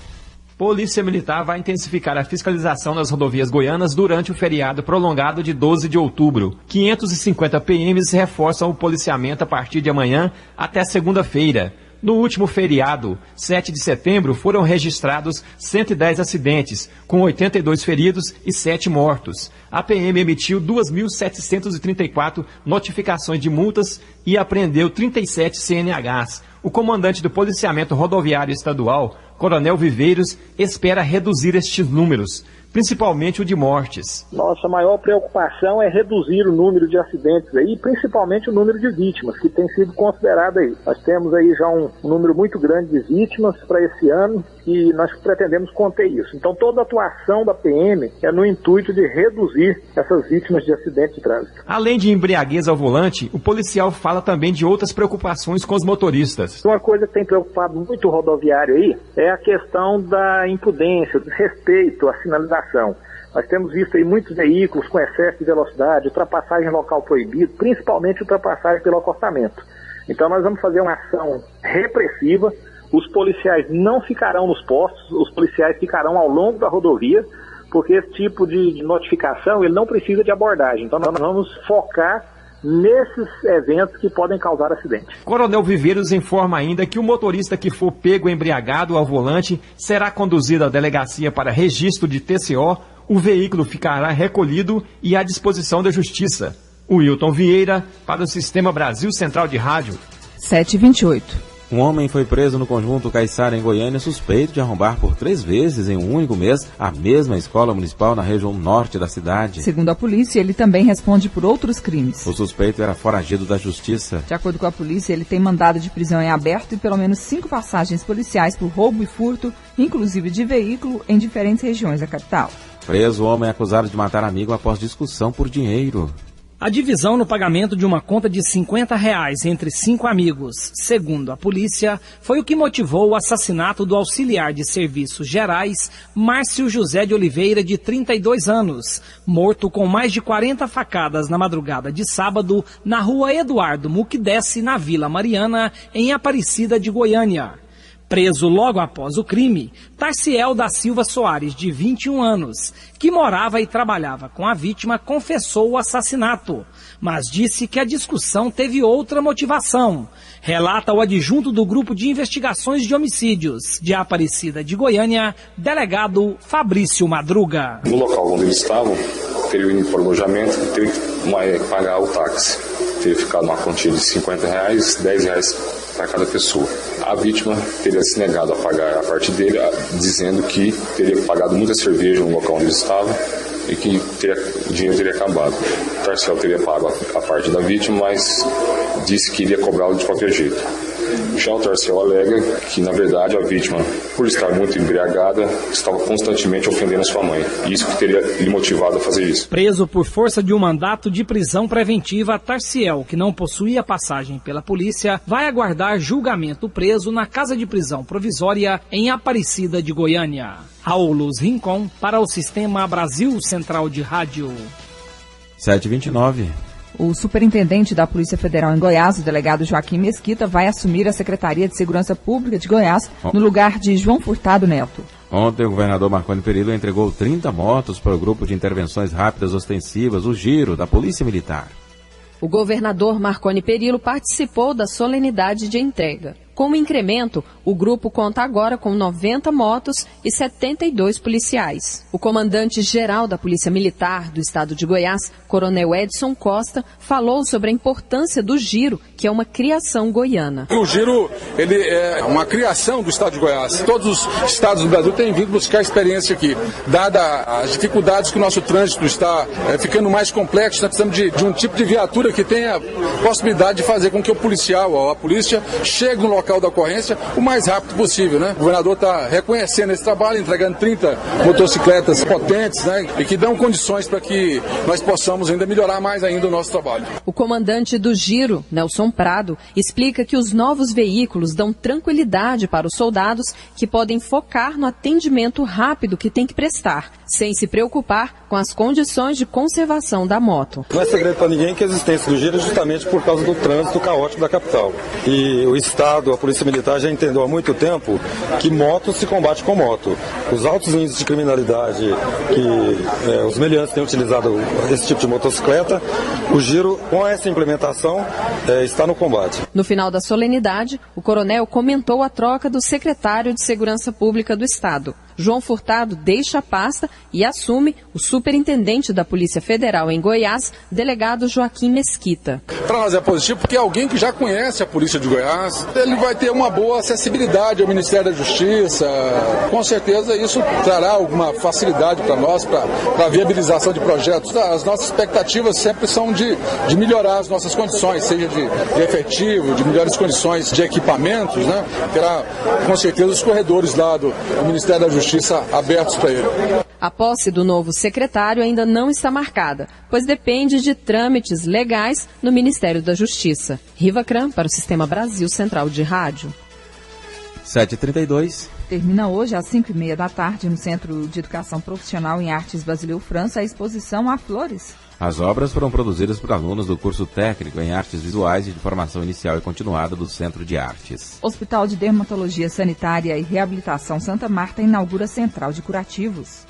Polícia Militar vai intensificar a fiscalização nas rodovias goianas durante o feriado prolongado de 12 de outubro. 550 PMs reforçam o policiamento a partir de amanhã até segunda-feira. No último feriado, 7 de setembro, foram registrados 110 acidentes, com 82 feridos e 7 mortos. A PM emitiu 2.734 notificações de multas e apreendeu 37 CNHs. O comandante do Policiamento Rodoviário Estadual, Coronel Viveiros, espera reduzir estes números, principalmente o de mortes. Nossa maior preocupação é reduzir o número de acidentes aí, principalmente o número de vítimas, que tem sido considerado aí. Nós temos aí já um número muito grande de vítimas para esse ano e nós pretendemos conter isso. Então toda a atuação da PM é no intuito de reduzir essas vítimas de acidentes de trânsito. Além de embriaguez ao volante, o policial fala também de outras preocupações com os motoristas. Uma coisa que tem preocupado muito o rodoviário aí é a questão da imprudência, do desrespeito à sinalização. Nós temos visto aí muitos veículos com excesso de velocidade, ultrapassagem em local proibido, principalmente ultrapassagem pelo acostamento. Então nós vamos fazer uma ação repressiva, os policiais não ficarão nos postos, os policiais ficarão ao longo da rodovia, porque esse tipo de notificação ele não precisa de abordagem. Então nós vamos focar nesses eventos que podem causar acidente. Coronel Viveiros informa ainda que o motorista que for pego embriagado ao volante será conduzido à delegacia para registro de TCO, o veículo ficará recolhido e à disposição da Justiça. Wilton Vieira, para o Sistema Brasil Central de Rádio. 7h28. Um homem foi preso no conjunto Caiçara, em Goiânia, suspeito de arrombar por 3 vezes em um único mês a mesma escola municipal na região norte da cidade. Segundo a polícia, ele também responde por outros crimes. O suspeito era foragido da justiça. De acordo com a polícia, ele tem mandado de prisão em aberto e pelo menos 5 passagens policiais por roubo e furto, inclusive de veículo, em diferentes regiões da capital. Preso, o homem é acusado de matar amigo após discussão por dinheiro. A divisão no pagamento de uma conta de R$50 entre 5 amigos, segundo a polícia, foi o que motivou o assassinato do auxiliar de serviços gerais, Márcio José de Oliveira, de 32 anos, morto com mais de 40 facadas na madrugada de sábado, na rua Eduardo Muquidesse, na Vila Mariana, em Aparecida de Goiânia. Preso logo após o crime, Tarciel da Silva Soares, de 21 anos, que morava e trabalhava com a vítima, confessou o assassinato, mas disse que a discussão teve outra motivação. Relata o adjunto do Grupo de Investigações de Homicídios de Aparecida de Goiânia, delegado Fabrício Madruga. No local onde eles estavam, teria ido para o alojamento, teve que pagar o táxi. Teria ficado uma quantia de R$50, R$10 para cada pessoa. A vítima teria se negado a pagar a parte dele, dizendo que teria pagado muita cerveja no local onde ele estava e que o dinheiro teria acabado. O Tarciel teria pago a parte da vítima, mas disse que iria cobrá-lo de qualquer jeito. Já o Tarciel alega que, na verdade, a vítima, por estar muito embriagada, estava constantemente ofendendo a sua mãe. E isso que teria lhe motivado a fazer isso. Preso por força de um mandato de prisão preventiva, Tarciel, que não possuía passagem pela polícia, vai aguardar julgamento preso na casa de prisão provisória em Aparecida de Goiânia. Aulus Rincon, para o Sistema Brasil Central de Rádio. 7h29. O superintendente da Polícia Federal em Goiás, o delegado Joaquim Mesquita, vai assumir a Secretaria de Segurança Pública de Goiás no lugar de João Furtado Neto. Ontem, o governador Marconi Perillo entregou 30 motos para o Grupo de Intervenções Rápidas Ostensivas, o GIRO, da Polícia Militar. O governador Marconi Perillo participou da solenidade de entrega. Com o incremento, o grupo conta agora com 90 motos e 72 policiais. O comandante-geral da Polícia Militar do Estado de Goiás, Coronel Edson Costa, falou sobre a importância do GIRO, que é uma criação goiana. O GIRO, ele é uma criação do Estado de Goiás. Todos os estados do Brasil têm vindo buscar experiência aqui. Dada as dificuldades que o nosso trânsito está ficando mais complexo, nós precisamos de um tipo de viatura que tenha possibilidade de fazer com que o policial, a polícia, chegue no local local da ocorrência o mais rápido possível, né? O governador está reconhecendo esse trabalho, entregando 30 motocicletas potentes, né? E que dão condições para que nós possamos ainda melhorar mais ainda o nosso trabalho. O comandante do Giro, Nelson Prado, explica que os novos veículos dão tranquilidade para os soldados que podem focar no atendimento rápido que tem que prestar, sem se preocupar com as condições de conservação da moto. Não é segredo para ninguém que a existência do Giro é justamente por causa do trânsito caótico da capital. E o Estado, a Polícia Militar já entendeu há muito tempo que moto se combate com moto. Os altos índices de criminalidade que os meliantes têm utilizado esse tipo de motocicleta, o Giro, com essa implementação, está no combate. No final da solenidade, o coronel comentou a troca do secretário de Segurança Pública do Estado. João Furtado deixa a pasta e assume o superintendente da Polícia Federal em Goiás, delegado Joaquim Mesquita. Para nós é positivo porque alguém que já conhece a Polícia de Goiás, ele vai ter uma boa acessibilidade ao Ministério da Justiça. Com certeza isso trará alguma facilidade para nós, para a viabilização de projetos. As nossas expectativas sempre são de melhorar as nossas condições, seja de efetivo, de melhores condições de equipamentos, né? Terá com certeza os corredores lá do Ministério da Justiça abertos para ele. A posse do novo secretário ainda não está marcada, pois depende de trâmites legais no Ministério da Justiça. Riva Cram para o Sistema Brasil Central de Rádio. 7h32. Termina hoje às 5h30 da tarde no Centro de Educação Profissional em Artes Basileu França a exposição a flores. As obras foram produzidas por alunos do curso técnico em artes visuais e de formação inicial e continuada do Centro de Artes. Hospital de Dermatologia Sanitária e Reabilitação Santa Marta inaugura Central de Curativos.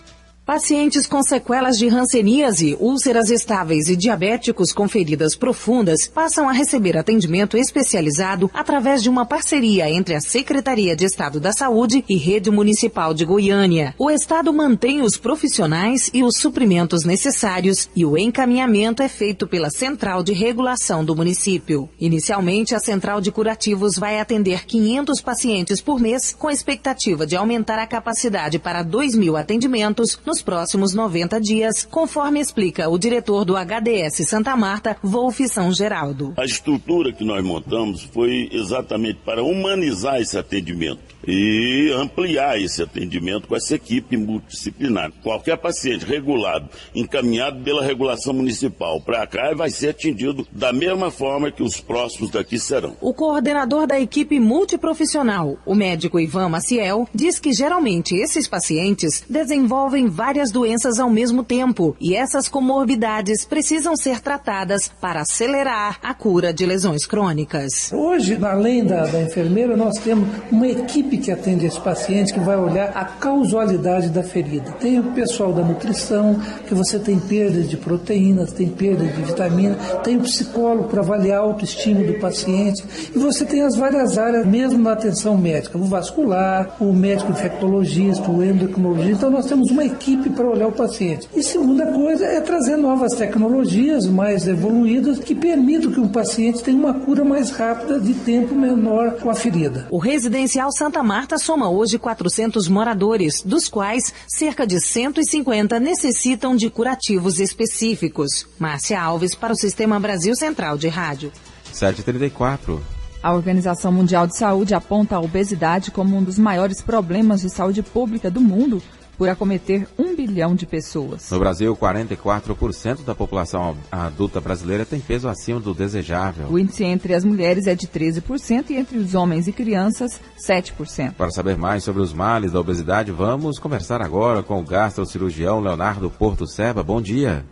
Pacientes com sequelas de hanseníase, úlceras estáveis e diabéticos com feridas profundas passam a receber atendimento especializado através de uma parceria entre a Secretaria de Estado da Saúde e Rede Municipal de Goiânia. O Estado mantém os profissionais e os suprimentos necessários e o encaminhamento é feito pela Central de Regulação do município. Inicialmente, a Central de Curativos vai atender 500 pacientes por mês, com expectativa de aumentar a capacidade para 2.000 atendimentos nos próximos 90 dias, conforme explica o diretor do HDS Santa Marta, Wolf São Geraldo. A estrutura que nós montamos foi exatamente para humanizar esse atendimento e ampliar esse atendimento com essa equipe multidisciplinar. Qualquer paciente regulado, encaminhado pela regulação municipal para cá, vai ser atendido da mesma forma que os próximos daqui serão. O coordenador da equipe multiprofissional, o médico Ivan Maciel, diz que geralmente esses pacientes desenvolvem várias doenças ao mesmo tempo e essas comorbidades precisam ser tratadas para acelerar a cura de lesões crônicas. Hoje, além da enfermeira, nós temos uma equipe que atende esse paciente que vai olhar a causalidade da ferida. Tem o pessoal da nutrição, que você tem perda de proteínas, tem perda de vitamina, tem o psicólogo para avaliar a autoestima do paciente e você tem as várias áreas mesmo na atenção médica, o vascular, o médico infectologista, o endocrinologista. Então nós temos uma equipe para olhar o paciente. E segunda coisa é trazer novas tecnologias mais evoluídas que permitam que um paciente tenha uma cura mais rápida de tempo menor com a ferida. O residencial Santa Marta soma hoje 400 moradores, dos quais cerca de 150 necessitam de curativos específicos. Márcia Alves para o Sistema Brasil Central de Rádio. 7h34. A Organização Mundial de Saúde aponta a obesidade como um dos maiores problemas de saúde pública do mundo, por acometer 1 bilhão de pessoas. No Brasil, 44% da população adulta brasileira tem peso acima do desejável. O índice entre as mulheres é de 13% e entre os homens e crianças, 7%. Para saber mais sobre os males da obesidade, vamos conversar agora com o gastrocirurgião Leonardo Porto Serba. Bom dia.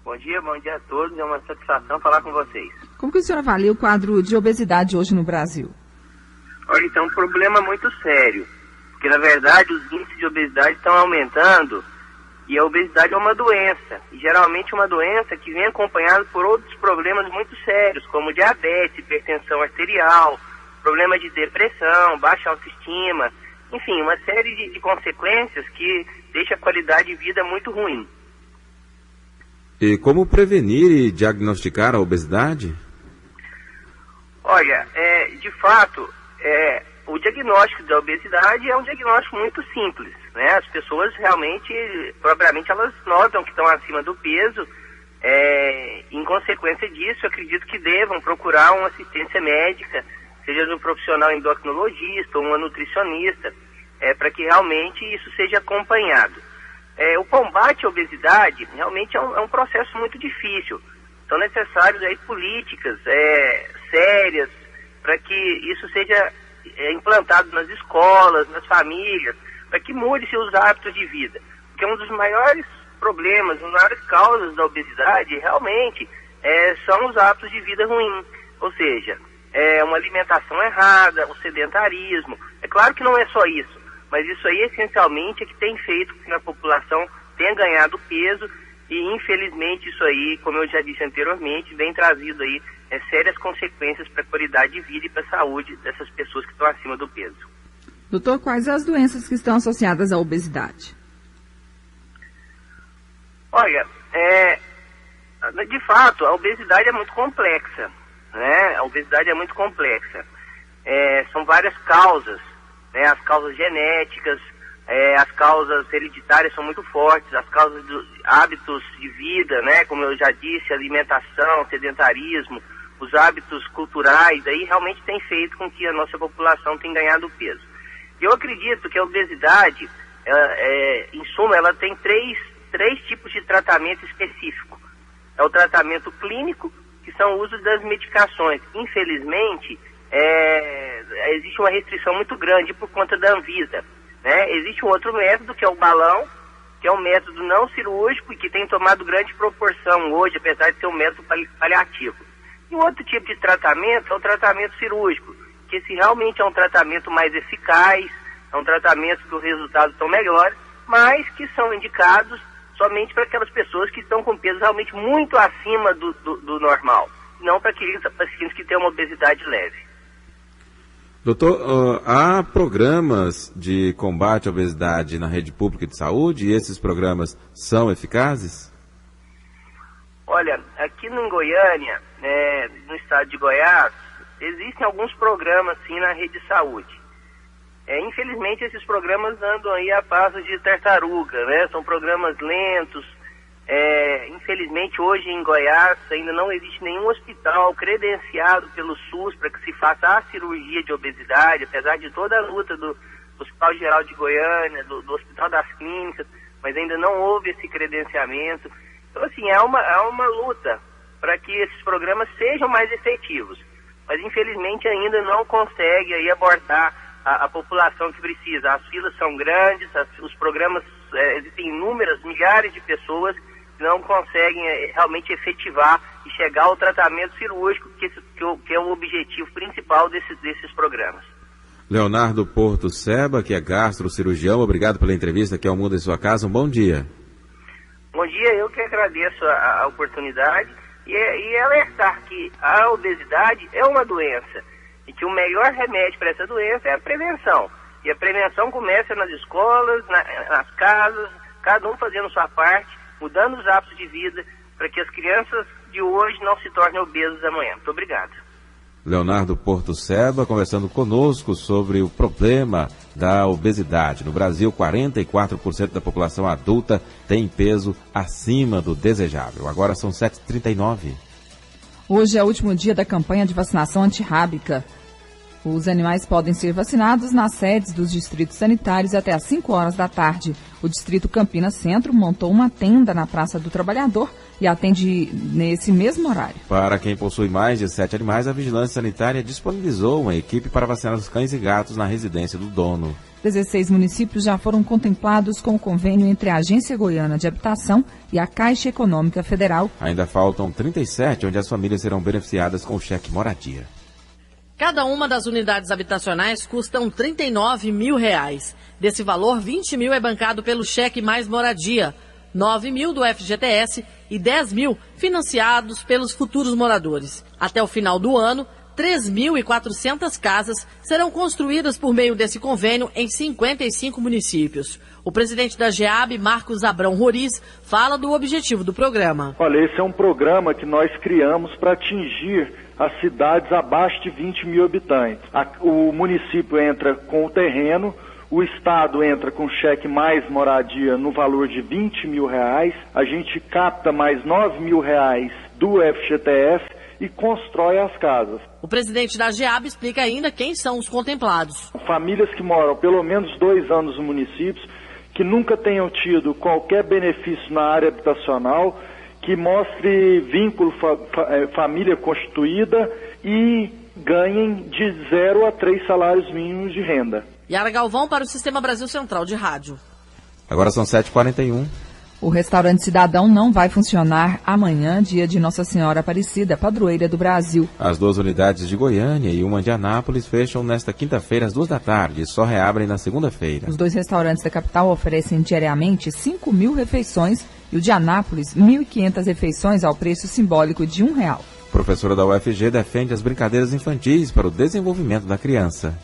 Bom dia a todos. É uma satisfação falar com vocês. Como que o senhor avalia o quadro de obesidade hoje no Brasil? Olha, então, um problema muito sério. Porque, na verdade, os índices de obesidade estão aumentando e a obesidade é uma doença. E, geralmente, uma doença que vem acompanhada por outros problemas muito sérios, como diabetes, hipertensão arterial, problema de depressão, baixa autoestima, enfim, uma série de consequências que deixa a qualidade de vida muito ruim. E como prevenir e diagnosticar a obesidade? Olha, de fato, o diagnóstico da obesidade é um diagnóstico muito simples, né? As pessoas realmente, propriamente, elas notam que estão acima do peso. Em consequência disso, eu acredito que devam procurar uma assistência médica seja de um profissional endocrinologista ou uma nutricionista, para que realmente isso seja acompanhado. O combate à obesidade realmente é um processo muito difícil. São necessárias aí políticas sérias para que isso seja implantado nas escolas, nas famílias, para que mude-se os hábitos de vida. Porque um dos maiores problemas, uma das maiores causas da obesidade realmente são os hábitos de vida ruins. Ou seja, uma alimentação errada, o sedentarismo. É claro que não é só isso, mas isso aí essencialmente é que tem feito com que a população tenha ganhado peso e infelizmente isso aí, como eu já disse anteriormente, vem trazido aí sérias consequências para a qualidade de vida e para a saúde dessas pessoas que estão acima do peso. Doutor, quais as doenças que estão associadas à obesidade? Olha, de fato, a obesidade é muito complexa, né? A obesidade é muito complexa. São várias causas, né? As causas genéticas, as causas hereditárias são muito fortes, as causas dos hábitos de vida, né? Como eu já disse, alimentação, sedentarismo, os hábitos culturais, aí realmente tem feito com que a nossa população tenha ganhado peso. Eu acredito que a obesidade, em suma, ela tem três tipos de tratamento específico. É o tratamento clínico, que são o uso das medicações. Infelizmente, existe uma restrição muito grande por conta da Anvisa, né? Existe um outro método, que é o balão, que é um método não cirúrgico e que tem tomado grande proporção hoje, apesar de ser um método paliativo. E o outro tipo de tratamento é o tratamento cirúrgico, que esse realmente é um tratamento mais eficaz, é um tratamento que os resultados são melhores, mas que são indicados somente para aquelas pessoas que estão com peso realmente muito acima do normal, não para aqueles pacientes que têm uma obesidade leve. Doutor, há programas de combate à obesidade na rede pública de saúde e esses programas são eficazes? Olha, aqui em Goiânia, no estado de Goiás, existem alguns programas sim na rede de saúde. Infelizmente esses programas andam aí a passo de tartaruga, né? São programas lentos. Infelizmente hoje em Goiás ainda não existe nenhum hospital credenciado pelo SUS para que se faça a cirurgia de obesidade, apesar de toda a luta do Hospital Geral de Goiânia, do Hospital das Clínicas, mas ainda não houve esse credenciamento. Então assim, é uma luta para que esses programas sejam mais efetivos, mas infelizmente ainda não consegue aí abordar a população que precisa. As filas são grandes, os programas, existem inúmeras, milhares de pessoas que não conseguem realmente efetivar e chegar ao tratamento cirúrgico, que é o objetivo principal desses programas. Leonardo Porto Seba, que é gastrocirurgião, obrigado pela entrevista aqui ao Mundo em Sua Casa, um bom dia. Bom dia, eu que agradeço a oportunidade e alertar que a obesidade é uma doença e que o melhor remédio para essa doença é a prevenção. E a prevenção começa nas escolas, nas casas, cada um fazendo sua parte, mudando os hábitos de vida para que as crianças de hoje não se tornem obesas amanhã. Muito obrigado. Leonardo Porto Seba conversando conosco sobre o problema da obesidade. No Brasil, 44% da população adulta tem peso acima do desejável. Agora são 7h39. Hoje é o último dia da campanha de vacinação antirrábica. Os animais podem ser vacinados nas sedes dos distritos sanitários até às 5 horas da tarde. O distrito Campinas Centro montou uma tenda na Praça do Trabalhador e atende nesse mesmo horário. Para quem possui mais de 7 animais, a Vigilância Sanitária disponibilizou uma equipe para vacinar os cães e gatos na residência do dono. 16 municípios já foram contemplados com o convênio entre a Agência Goiana de Habitação e a Caixa Econômica Federal. Ainda faltam 37, onde as famílias serão beneficiadas com o cheque moradia. Cada uma das unidades habitacionais custam R$39 mil. Desse valor, 20 mil é bancado pelo cheque mais moradia, 9 mil do FGTS e 10 mil financiados pelos futuros moradores. Até o final do ano, 3.400 casas serão construídas por meio desse convênio em 55 municípios. O presidente da GEAB, Marcos Abrão Roriz, fala do objetivo do programa. Olha, esse é um programa que nós criamos para atingir as cidades abaixo de 20 mil habitantes. O município entra com o terreno, o Estado entra com cheque mais moradia no valor de R$20 mil, a gente capta mais R$9 mil do FGTS e constrói as casas. O presidente da GEAB explica ainda quem são os contemplados. Famílias que moram pelo menos 2 anos no município, que nunca tenham tido qualquer benefício na área habitacional, que mostre vínculo família constituída e ganhem de 0 a 3 salários mínimos de renda. Yara Galvão para o Sistema Brasil Central de Rádio. Agora são 7h41. O restaurante Cidadão não vai funcionar amanhã, dia de Nossa Senhora Aparecida, padroeira do Brasil. As 2 unidades de Goiânia e uma de Anápolis fecham nesta quinta-feira às 2 da tarde e só reabrem na segunda-feira. Os 2 restaurantes da capital oferecem diariamente 5.000 refeições e o de Anápolis 1.500 refeições ao preço simbólico de R$1. Professora da UFG defende as brincadeiras infantis para o desenvolvimento da criança.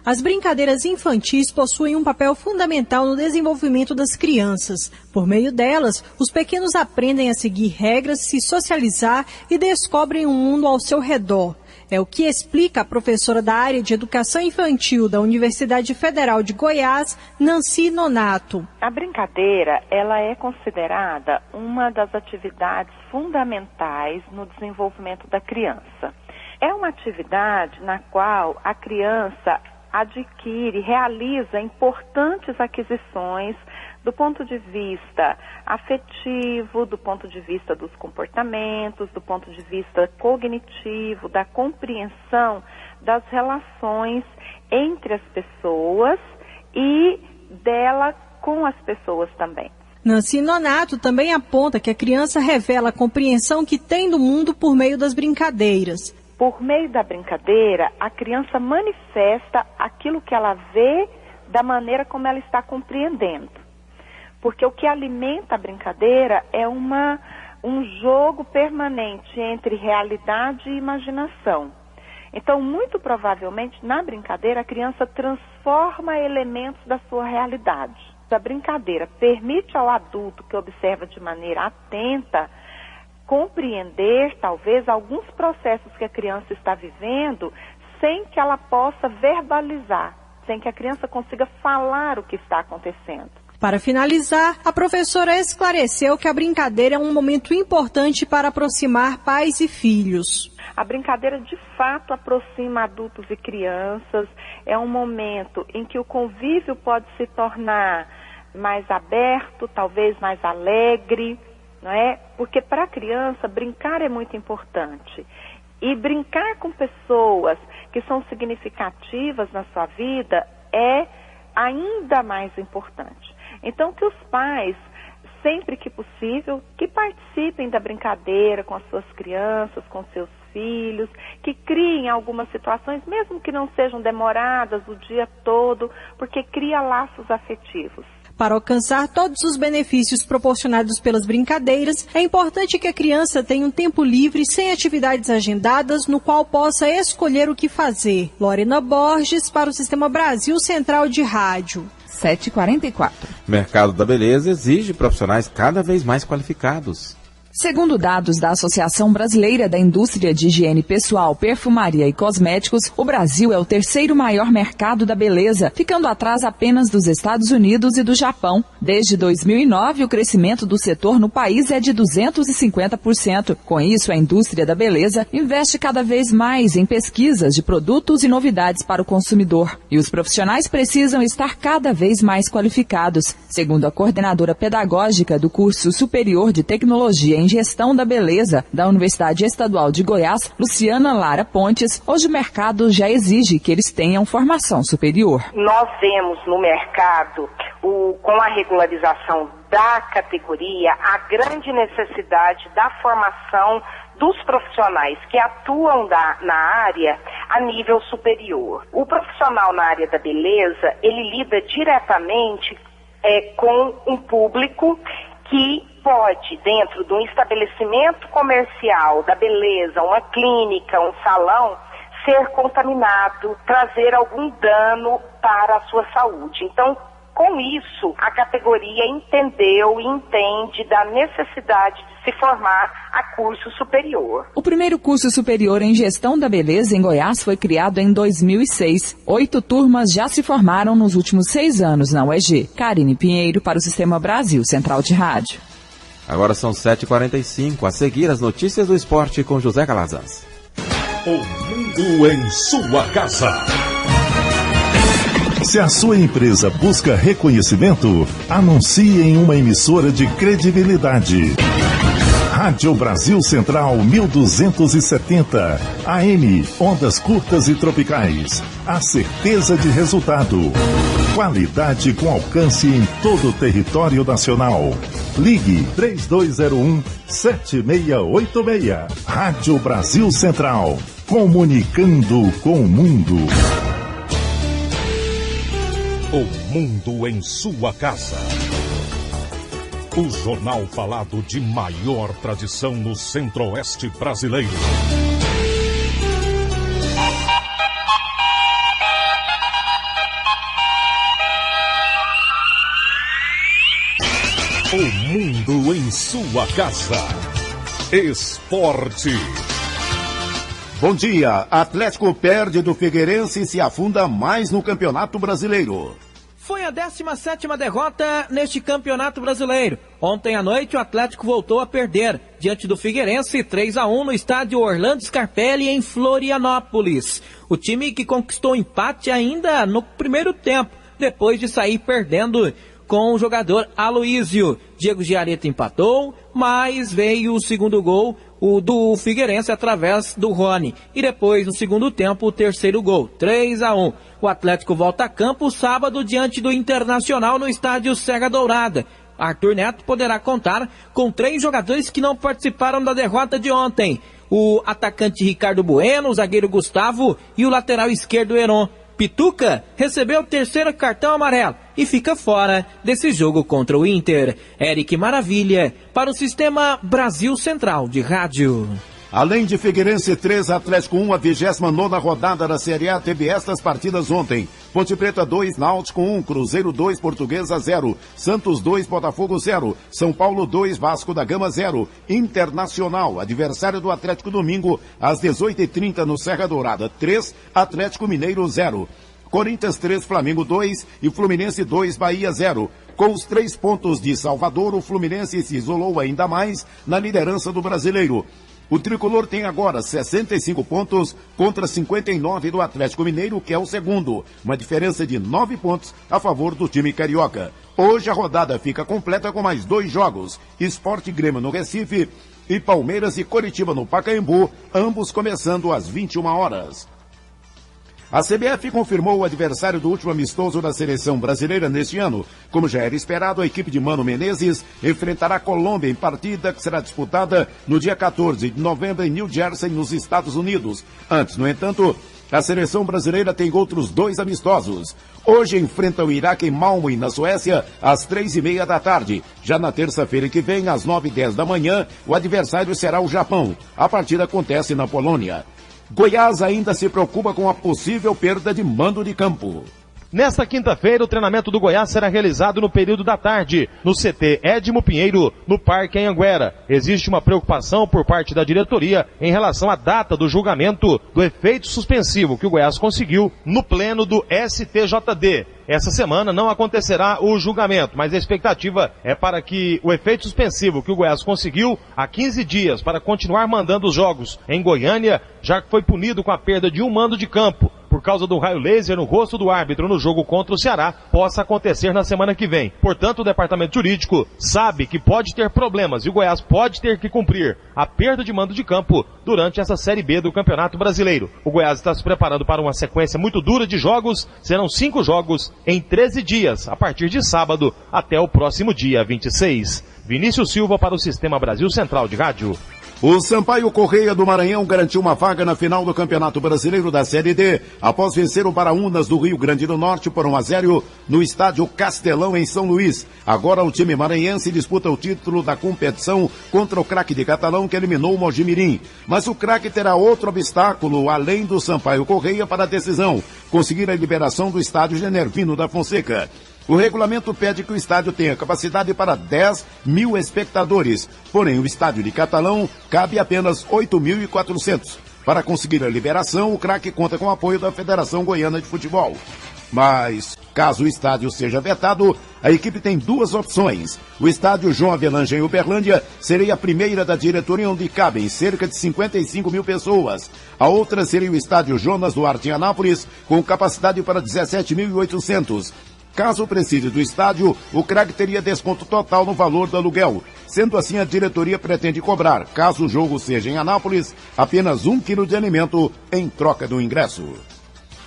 As brincadeiras infantis possuem um papel fundamental no desenvolvimento das crianças. Por meio delas, os pequenos aprendem a seguir regras, se socializar e descobrem um mundo ao seu redor. É o que explica a professora da área de educação infantil da Universidade Federal de Goiás, Nancy Nonato. A brincadeira, ela é considerada uma das atividades fundamentais no desenvolvimento da criança. É uma atividade na qual a criança adquire, realiza importantes aquisições do ponto de vista afetivo, do ponto de vista dos comportamentos, do ponto de vista cognitivo, da compreensão das relações entre as pessoas e dela com as pessoas também. Nancy Nonato também aponta que a criança revela a compreensão que tem do mundo por meio das brincadeiras. Por meio da brincadeira, a criança manifesta aquilo que ela vê da maneira como ela está compreendendo. Porque o que alimenta a brincadeira é um jogo permanente entre realidade e imaginação. Então, muito provavelmente, na brincadeira, a criança transforma elementos da sua realidade. A brincadeira permite ao adulto que observa de maneira atenta compreender, talvez, alguns processos que a criança está vivendo sem que ela possa verbalizar, sem que a criança consiga falar o que está acontecendo. Para finalizar, a professora esclareceu que a brincadeira é um momento importante para aproximar pais e filhos. A brincadeira, de fato, aproxima adultos e crianças. É um momento em que o convívio pode se tornar mais aberto, talvez mais alegre, não é? Porque para a criança brincar é muito importante. E brincar com pessoas que são significativas na sua vida é ainda mais importante. Então que os pais, sempre que possível, que participem da brincadeira com as suas crianças, com seus filhos, que criem algumas situações, mesmo que não sejam demoradas o dia todo, porque cria laços afetivos. Para alcançar todos os benefícios proporcionados pelas brincadeiras, é importante que a criança tenha um tempo livre, sem atividades agendadas, no qual possa escolher o que fazer. Lorena Borges, para o Sistema Brasil Central de Rádio. 7h44. Mercado da beleza exige profissionais cada vez mais qualificados. Segundo dados da Associação Brasileira da Indústria de Higiene Pessoal, Perfumaria e Cosméticos, o Brasil é o 3º maior mercado da beleza, ficando atrás apenas dos Estados Unidos e do Japão. Desde 2009, o crescimento do setor no país é de 250%. Com isso, a indústria da beleza investe cada vez mais em pesquisas de produtos e novidades para o consumidor. E os profissionais precisam estar cada vez mais qualificados. Segundo a coordenadora pedagógica do curso superior de tecnologia em Gestão da Beleza da Universidade Estadual de Goiás, Luciana Lara Pontes, hoje o mercado já exige que eles tenham formação superior. Nós vemos no mercado, com a regularização da categoria, a grande necessidade da formação dos profissionais que atuam na área a nível superior. O profissional na área da beleza, ele lida diretamente com um público que pode, dentro de um estabelecimento comercial da beleza, uma clínica, um salão, ser contaminado, trazer algum dano para a sua saúde. Então, com isso, a categoria entendeu e entende da necessidade de se formar a curso superior. O primeiro curso superior em Gestão da Beleza em Goiás foi criado em 2006. 8 turmas já se formaram nos últimos 6 anos na UEG. Karine Pinheiro para o Sistema Brasil Central de Rádio. Agora são 7h45. A seguir, as notícias do esporte com José Calazans. O mundo em sua casa. Se a sua empresa busca reconhecimento, anuncie em uma emissora de credibilidade. Rádio Brasil Central 1270, AM, ondas curtas e tropicais. A certeza de resultado. Qualidade com alcance em todo o território nacional. Ligue 3201-7686. Rádio Brasil Central, comunicando com o mundo. O mundo em sua casa. O jornal falado de maior tradição no Centro-Oeste brasileiro. O mundo em sua casa. Esporte. Bom dia. Atlético perde do Figueirense e se afunda mais no Campeonato Brasileiro. Foi a 17ª derrota neste Campeonato Brasileiro. Ontem à noite o Atlético voltou a perder diante do Figueirense 3-1 no estádio Orlando Scarpelli em Florianópolis. O time que conquistou empate ainda no primeiro tempo, depois de sair perdendo com o jogador Aloísio. Diego Giaretta empatou, mas veio o segundo gol, o do Figueirense, através do Rony. E depois, no segundo tempo, o terceiro gol, 3-1. O Atlético volta a campo sábado diante do Internacional no estádio Serra Dourada. Arthur Neto poderá contar com 3 jogadores que não participaram da derrota de ontem. O atacante Ricardo Bueno, o zagueiro Gustavo e o lateral esquerdo Heron. Pituca recebeu o terceiro cartão amarelo e fica fora desse jogo contra o Inter. Eric Maravilha, para o Sistema Brasil Central de Rádio. Além de Figueirense 3, Atlético 1, a 29ª rodada da Série A teve estas partidas ontem. Ponte Preta 2, Náutico 1, Cruzeiro 2, Portuguesa 0, Santos 2, Botafogo 0, São Paulo 2, Vasco da Gama 0, Internacional, adversário do Atlético domingo, às 18h30 no Serra Dourada 3, Atlético Mineiro 0. Corinthians 3, Flamengo 2 e Fluminense 2, Bahia 0. Com os 3 pontos de Salvador, o Fluminense se isolou ainda mais na liderança do Brasileiro. O tricolor tem agora 65 pontos contra 59 do Atlético Mineiro, que é o segundo. Uma diferença de 9 pontos a favor do time carioca. Hoje a rodada fica completa com mais 2 jogos. Sport e Grêmio no Recife e Palmeiras e Coritiba no Pacaembu, ambos começando às 21 horas. A CBF confirmou o adversário do último amistoso da seleção brasileira neste ano. Como já era esperado, a equipe de Mano Menezes enfrentará a Colômbia em partida que será disputada no dia 14 de novembro em New Jersey, nos Estados Unidos. Antes, no entanto, a seleção brasileira tem outros 2 amistosos. Hoje enfrenta o Iraque em Malmö, na Suécia, às 3h30 da tarde. Já na terça-feira que vem, às 9h10 da manhã, o adversário será o Japão. A partida acontece na Polônia. Goiás ainda se preocupa com a possível perda de mando de campo. Nesta quinta-feira, o treinamento do Goiás será realizado no período da tarde, no CT Edmo Pinheiro, no Parque Anhanguera. Existe uma preocupação por parte da diretoria em relação à data do julgamento do efeito suspensivo que o Goiás conseguiu no pleno do STJD. Essa semana não acontecerá o julgamento, mas a expectativa é para que o efeito suspensivo que o Goiás conseguiu há 15 dias para continuar mandando os jogos em Goiânia, já que foi punido com a perda de um mando de campo por causa do raio laser no rosto do árbitro no jogo contra o Ceará, possa acontecer na semana que vem. Portanto, o departamento jurídico sabe que pode ter problemas e o Goiás pode ter que cumprir a perda de mando de campo durante essa Série B do Campeonato Brasileiro. O Goiás está se preparando para uma sequência muito dura de jogos, serão 5 jogos em 13 dias, a partir de sábado até o próximo dia 26. Vinícius Silva para o Sistema Brasil Central de Rádio. O Sampaio Correia do Maranhão garantiu uma vaga na final do Campeonato Brasileiro da Série D, após vencer o Baraunas do Rio Grande do Norte por 1-0 no estádio Castelão, em São Luís. Agora o time maranhense disputa o título da competição contra o Craque de Catalão, que eliminou o Mojimirim. Mas o Craque terá outro obstáculo, além do Sampaio Correia, para a decisão: conseguir a liberação do estádio Genervino da Fonseca. O regulamento pede que o estádio tenha capacidade para 10 mil espectadores, porém o estádio de Catalão cabe apenas 8.400. Para conseguir a liberação, o Craque conta com o apoio da Federação Goiana de Futebol. Mas Caso o estádio seja vetado, a equipe tem duas opções. O estádio João Avelange em Uberlândia seria a primeira da diretoria, onde cabem cerca de 55 mil pessoas. A outra seria o estádio Jonas Duarte em Anápolis, com capacidade para 17.800. Caso precise do estádio, o craque teria desconto total no valor do aluguel. Sendo assim, a diretoria pretende cobrar, caso o jogo seja em Anápolis, apenas 1 quilo de alimento em troca do ingresso.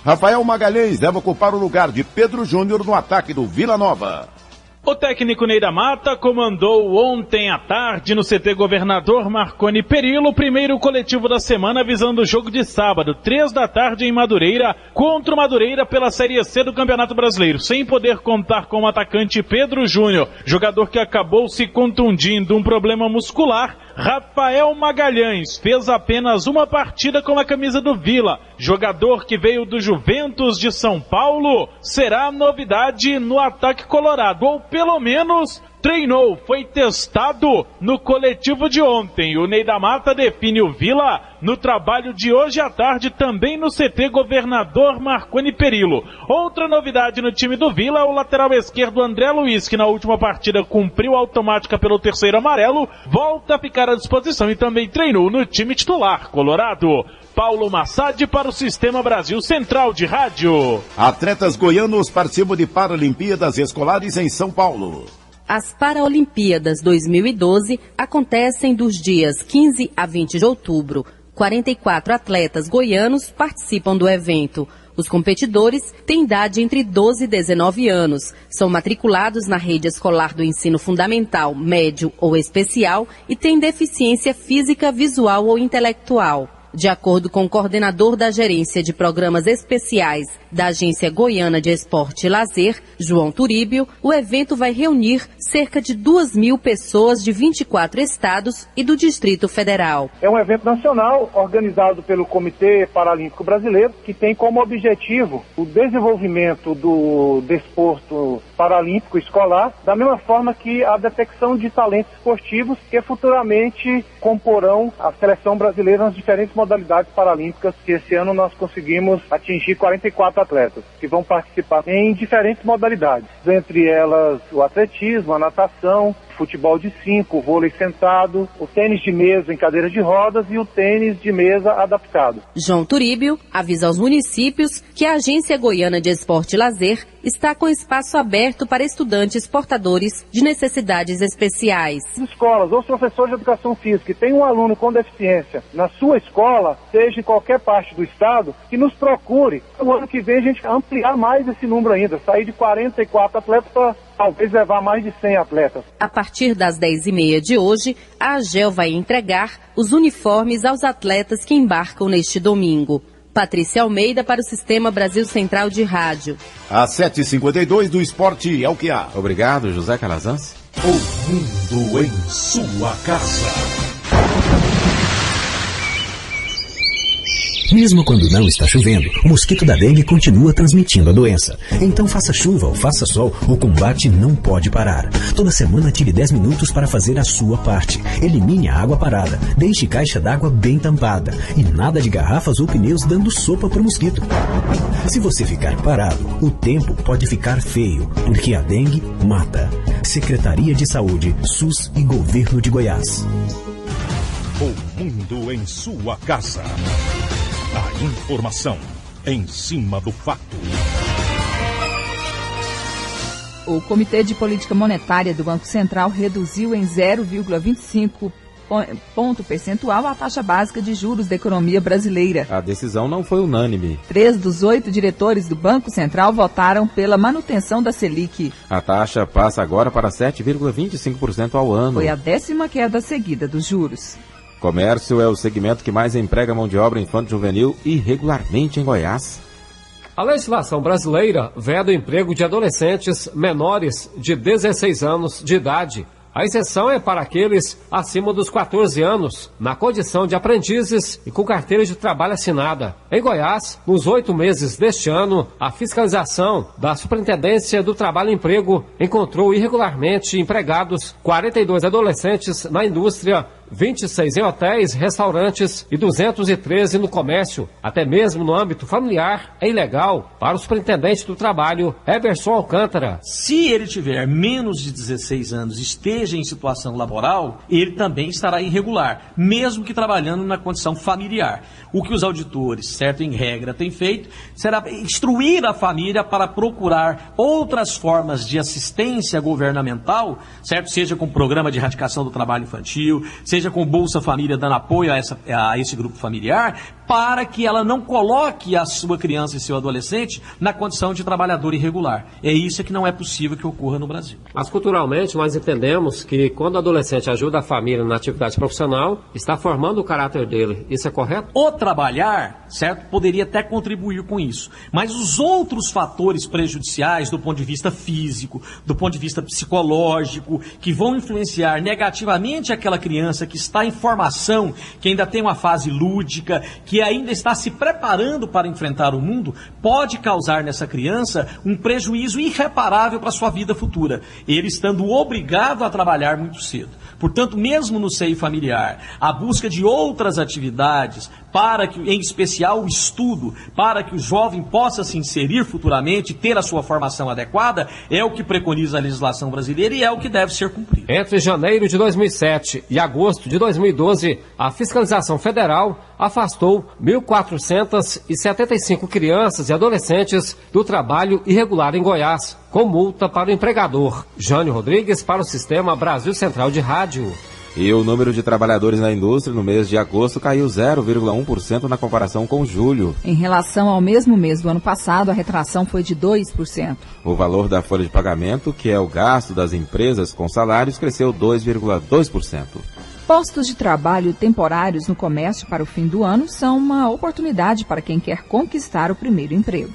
Rafael Magalhães deve ocupar o lugar de Pedro Júnior no ataque do Vila Nova. O técnico Ney da Mata comandou ontem à tarde no CT Governador Marconi Perillo o primeiro coletivo da semana visando o jogo de sábado, 3 da tarde em Madureira, contra o Madureira pela Série C do Campeonato Brasileiro, sem poder contar com o atacante Pedro Júnior, jogador que acabou se contundindo um problema muscular. Rafael Magalhães fez apenas uma partida com a camisa do Vila. Jogador que veio do Juventus de São Paulo, será novidade no ataque colorado, ou pelo menos treinou, foi testado no coletivo de ontem. O Ney da Mata define o Vila no trabalho de hoje à tarde, também no CT Governador Marconi Perillo. Outra novidade no time do Vila é o lateral esquerdo André Luiz, que na última partida cumpriu a automática pelo terceiro amarelo, volta a ficar à disposição e também treinou no time titular colorado. Paulo Massad para o Sistema Brasil Central de Rádio. Atletas goianos participam de Paralimpíadas Escolares em São Paulo. As Paralimpíadas 2012 acontecem dos dias 15 a 20 de outubro. 44 atletas goianos participam do evento. Os competidores têm idade entre 12 e 19 anos. São matriculados na rede escolar do ensino fundamental, médio ou especial e têm deficiência física, visual ou intelectual. De acordo com o coordenador da Gerência de Programas Especiais da Agência Goiana de Esporte e Lazer, João Turíbio, o evento vai reunir cerca de 2.000 pessoas de 24 estados e do Distrito Federal. É um evento nacional organizado pelo Comitê Paralímpico Brasileiro, que tem como objetivo o desenvolvimento do desporto paralímpico escolar, da mesma forma que a detecção de talentos esportivos que futuramente comporão a seleção brasileira nas diferentes modalidades paralímpicas, que esse ano nós conseguimos atingir 44 atletas, que vão participar em diferentes modalidades, entre elas o atletismo, a natação, futebol de 5, vôlei sentado, o tênis de mesa em cadeira de rodas e o tênis de mesa adaptado. João Turíbio avisa aos municípios que a Agência Goiana de Esporte e Lazer está com espaço aberto para estudantes portadores de necessidades especiais. Escolas ou professores de educação física que tem um aluno com deficiência na sua escola, seja em qualquer parte do estado, que nos procure. O ano que vem a gente ampliar mais esse número ainda, sair de 44 atletas para talvez levar mais de 100 atletas. A partir das 10h30 de hoje, a AGEL vai entregar os uniformes aos atletas que embarcam neste domingo. Patrícia Almeida para o Sistema Brasil Central de Rádio. Às 7h52 do esporte é o que há. Obrigado, José Calazans. O mundo em sua casa. Mesmo quando não está chovendo, o mosquito da dengue continua transmitindo a doença. Então faça chuva ou faça sol, o combate não pode parar. Toda semana tire 10 minutos para fazer a sua parte. Elimine a água parada, deixe caixa d'água bem tampada e nada de garrafas ou pneus dando sopa para o mosquito. Se você ficar parado, o tempo pode ficar feio, porque a dengue mata. Secretaria de Saúde, SUS e Governo de Goiás. O mundo em sua casa. A informação em cima do fato. O Comitê de Política Monetária do Banco Central reduziu em 0,25 ponto percentual a taxa básica de juros da economia brasileira. A decisão não foi unânime. 3 dos 8 diretores do Banco Central votaram pela manutenção da Selic. A taxa passa agora para 7,25% ao ano. Foi a 10ª queda seguida dos juros. Comércio é o segmento que mais emprega mão de obra infanto-juvenil irregularmente em Goiás. A legislação brasileira veda o emprego de adolescentes menores de 16 anos de idade. A exceção é para aqueles acima dos 14 anos, na condição de aprendizes e com carteira de trabalho assinada. Em Goiás, nos 8 meses deste ano, a fiscalização da Superintendência do Trabalho e Emprego encontrou irregularmente empregados 42 adolescentes na indústria 26 em hotéis, restaurantes e 213 no comércio. Até mesmo no âmbito familiar é ilegal. Para o superintendente do trabalho, Eberson Alcântara. Se ele tiver menos de 16 anos, esteja em situação laboral, ele também estará irregular, mesmo que trabalhando na condição familiar. O que os auditores, certo, em regra, têm feito será instruir a família para procurar outras formas de assistência governamental, certo? Seja com programa de erradicação do trabalho infantil, seja com Bolsa Família dando apoio a esse grupo familiar, para que ela não coloque a sua criança e seu adolescente na condição de trabalhador irregular. É isso que não é possível que ocorra no Brasil. Mas culturalmente nós entendemos que quando o adolescente ajuda a família na atividade profissional, está formando o caráter dele. Isso é correto? O trabalhar, certo, poderia até contribuir com isso. Mas os outros fatores prejudiciais do ponto de vista físico, do ponto de vista psicológico, que vão influenciar negativamente aquela criança que está em formação, que ainda tem uma fase lúdica, que ainda está se preparando para enfrentar o mundo, pode causar nessa criança um prejuízo irreparável para a sua vida futura, ele estando obrigado a trabalhar muito cedo. Portanto, mesmo no seio familiar, a busca de outras atividades, para que, em especial o estudo, para que o jovem possa se inserir futuramente, ter a sua formação adequada, é o que preconiza a legislação brasileira e é o que deve ser cumprido. Entre janeiro de 2007 e agosto de 2012, a fiscalização federal afastou 1.475 crianças e adolescentes do trabalho irregular em Goiás, com multa para o empregador. Jânio Rodrigues para o Sistema Brasil Central de Rádio. E o número de trabalhadores na indústria no mês de agosto caiu 0,1% na comparação com julho. Em relação ao mesmo mês do ano passado, a retração foi de 2%. O valor da folha de pagamento, que é o gasto das empresas com salários, cresceu 2,2%. Postos de trabalho temporários no comércio para o fim do ano são uma oportunidade para quem quer conquistar o primeiro emprego.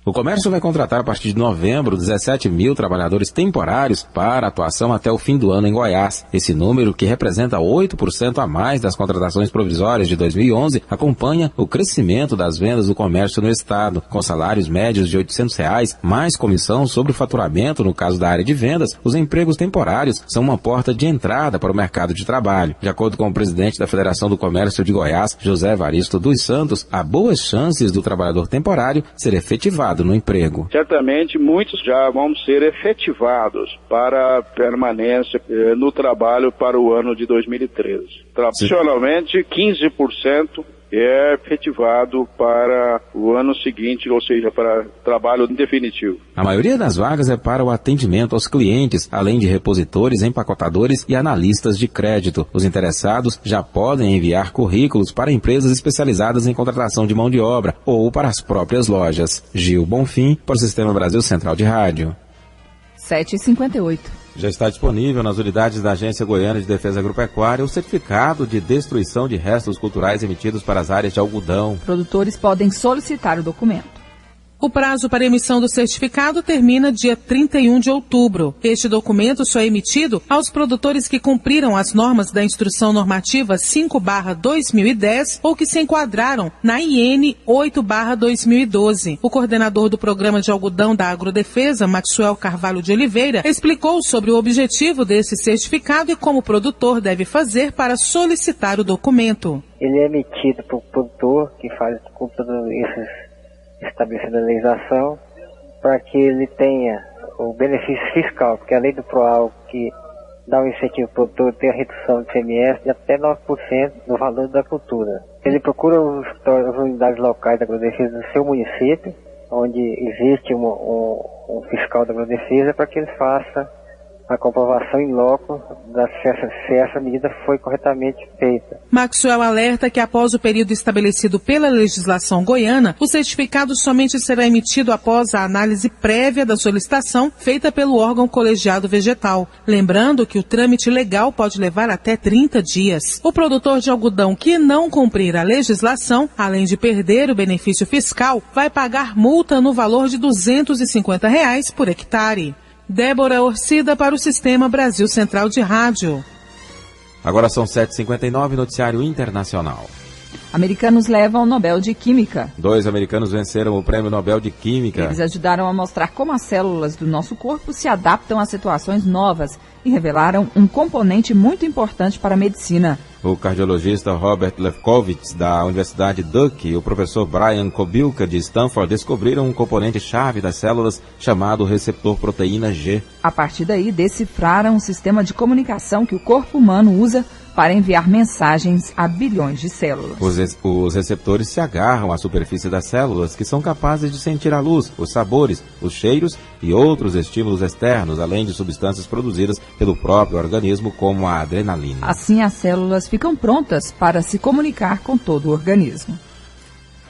O comércio vai contratar a partir de novembro 17 mil trabalhadores temporários para atuação até o fim do ano em Goiás. Esse número, que representa 8% a mais das contratações provisórias de 2011, acompanha o crescimento das vendas do comércio no estado, com salários médios de R$ 800, mais comissão sobre o faturamento no caso da área de vendas. Os empregos temporários são uma porta de entrada para o mercado de trabalho. De acordo com o presidente da Federação do Comércio de Goiás, José Evaristo dos Santos, há boas chances do trabalhador temporário ser efetivado no emprego. Certamente muitos já vão ser efetivados para permanência no trabalho para o ano de 2013. Tradicionalmente, 15% é efetivado para o ano seguinte, ou seja, para trabalho definitivo. A maioria das vagas é para o atendimento aos clientes, além de repositores, empacotadores e analistas de crédito. Os interessados já podem enviar currículos para empresas especializadas em contratação de mão de obra ou para as próprias lojas. Gil Bonfim, para o Sistema Brasil Central de Rádio. 7h58. Já está disponível nas unidades da Agência Goiana de Defesa Agropecuária o certificado de destruição de restos culturais emitidos para as áreas de algodão. Produtores podem solicitar o documento. O prazo para emissão do certificado termina dia 31 de outubro. Este documento só é emitido aos produtores que cumpriram as normas da Instrução Normativa 5/2010 ou que se enquadraram na IN 8/2012. O coordenador do Programa de Algodão da Agrodefesa, Maxwell Carvalho de Oliveira, explicou sobre o objetivo desse certificado e como o produtor deve fazer para solicitar o documento. Ele é emitido para o produtor que faz com todos esses estabelecida a legislação, para que ele tenha o benefício fiscal, porque a lei do PROAL, que dá um incentivo ao produtor, tem a redução de ICMS de até 9% no valor da cultura. Ele procura as unidades locais da agrodefesa do seu município, onde existe um fiscal da agrodefesa, para que ele faça a comprovação in loco se essa medida foi corretamente feita. Maxwell alerta que após o período estabelecido pela legislação goiana, o certificado somente será emitido após a análise prévia da solicitação feita pelo órgão colegiado vegetal. Lembrando que o trâmite legal pode levar até 30 dias. O produtor de algodão que não cumprir a legislação, além de perder o benefício fiscal, vai pagar multa no valor de R$ 250 por hectare. Débora Orcida para o Sistema Brasil Central de Rádio. Agora são 7h59, noticiário internacional. Americanos levam o Nobel de Química. 2 americanos venceram o Prêmio Nobel de Química. Eles ajudaram a mostrar como as células do nosso corpo se adaptam a situações novas e revelaram um componente muito importante para a medicina. O cardiologista Robert Lefkowitz, da Universidade Duke, e o professor Brian Kobilka, de Stanford, descobriram um componente-chave das células chamado receptor proteína G. A partir daí, decifraram um sistema de comunicação que o corpo humano usa para enviar mensagens a bilhões de células. Os receptores se agarram à superfície das células, que são capazes de sentir a luz, os sabores, os cheiros e outros estímulos externos, além de substâncias produzidas pelo próprio organismo, como a adrenalina. Assim, as células ficam prontas para se comunicar com todo o organismo.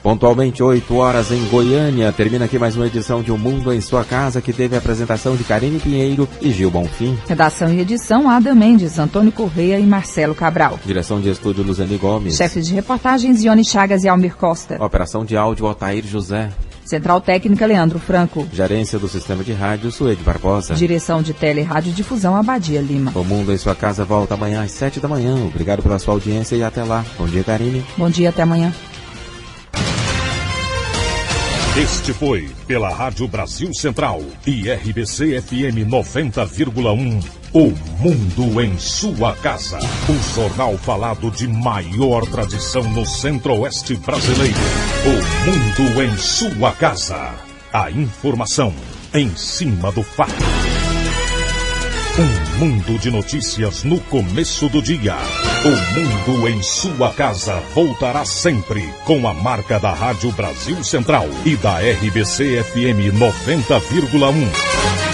Pontualmente 8 horas em Goiânia, termina aqui mais uma edição de O Mundo em Sua Casa, que teve a apresentação de Karine Pinheiro e Gil Bonfim. Redação e edição, Adam Mendes, Antônio Correia e Marcelo Cabral. Direção de estúdio, Luzane Gomes. Chefes de reportagens, Ione Chagas e Almir Costa. Operação de áudio, Altair José. Central Técnica, Leandro Franco. Gerência do Sistema de Rádio, Suede Barbosa. Direção de Tele e Radiodifusão, Abadia Lima. O Mundo em Sua Casa volta amanhã às 7 da manhã. Obrigado pela sua audiência e até lá. Bom dia, Karine. Bom dia, até amanhã. Este foi, pela Rádio Brasil Central e RBC FM 90,1, O Mundo em Sua Casa. O jornal falado de maior tradição no Centro-Oeste brasileiro. O Mundo em Sua Casa. A informação em cima do fato. Um mundo de notícias no começo do dia. O Mundo em Sua Casa voltará sempre com a marca da Rádio Brasil Central e da RBC FM 90,1.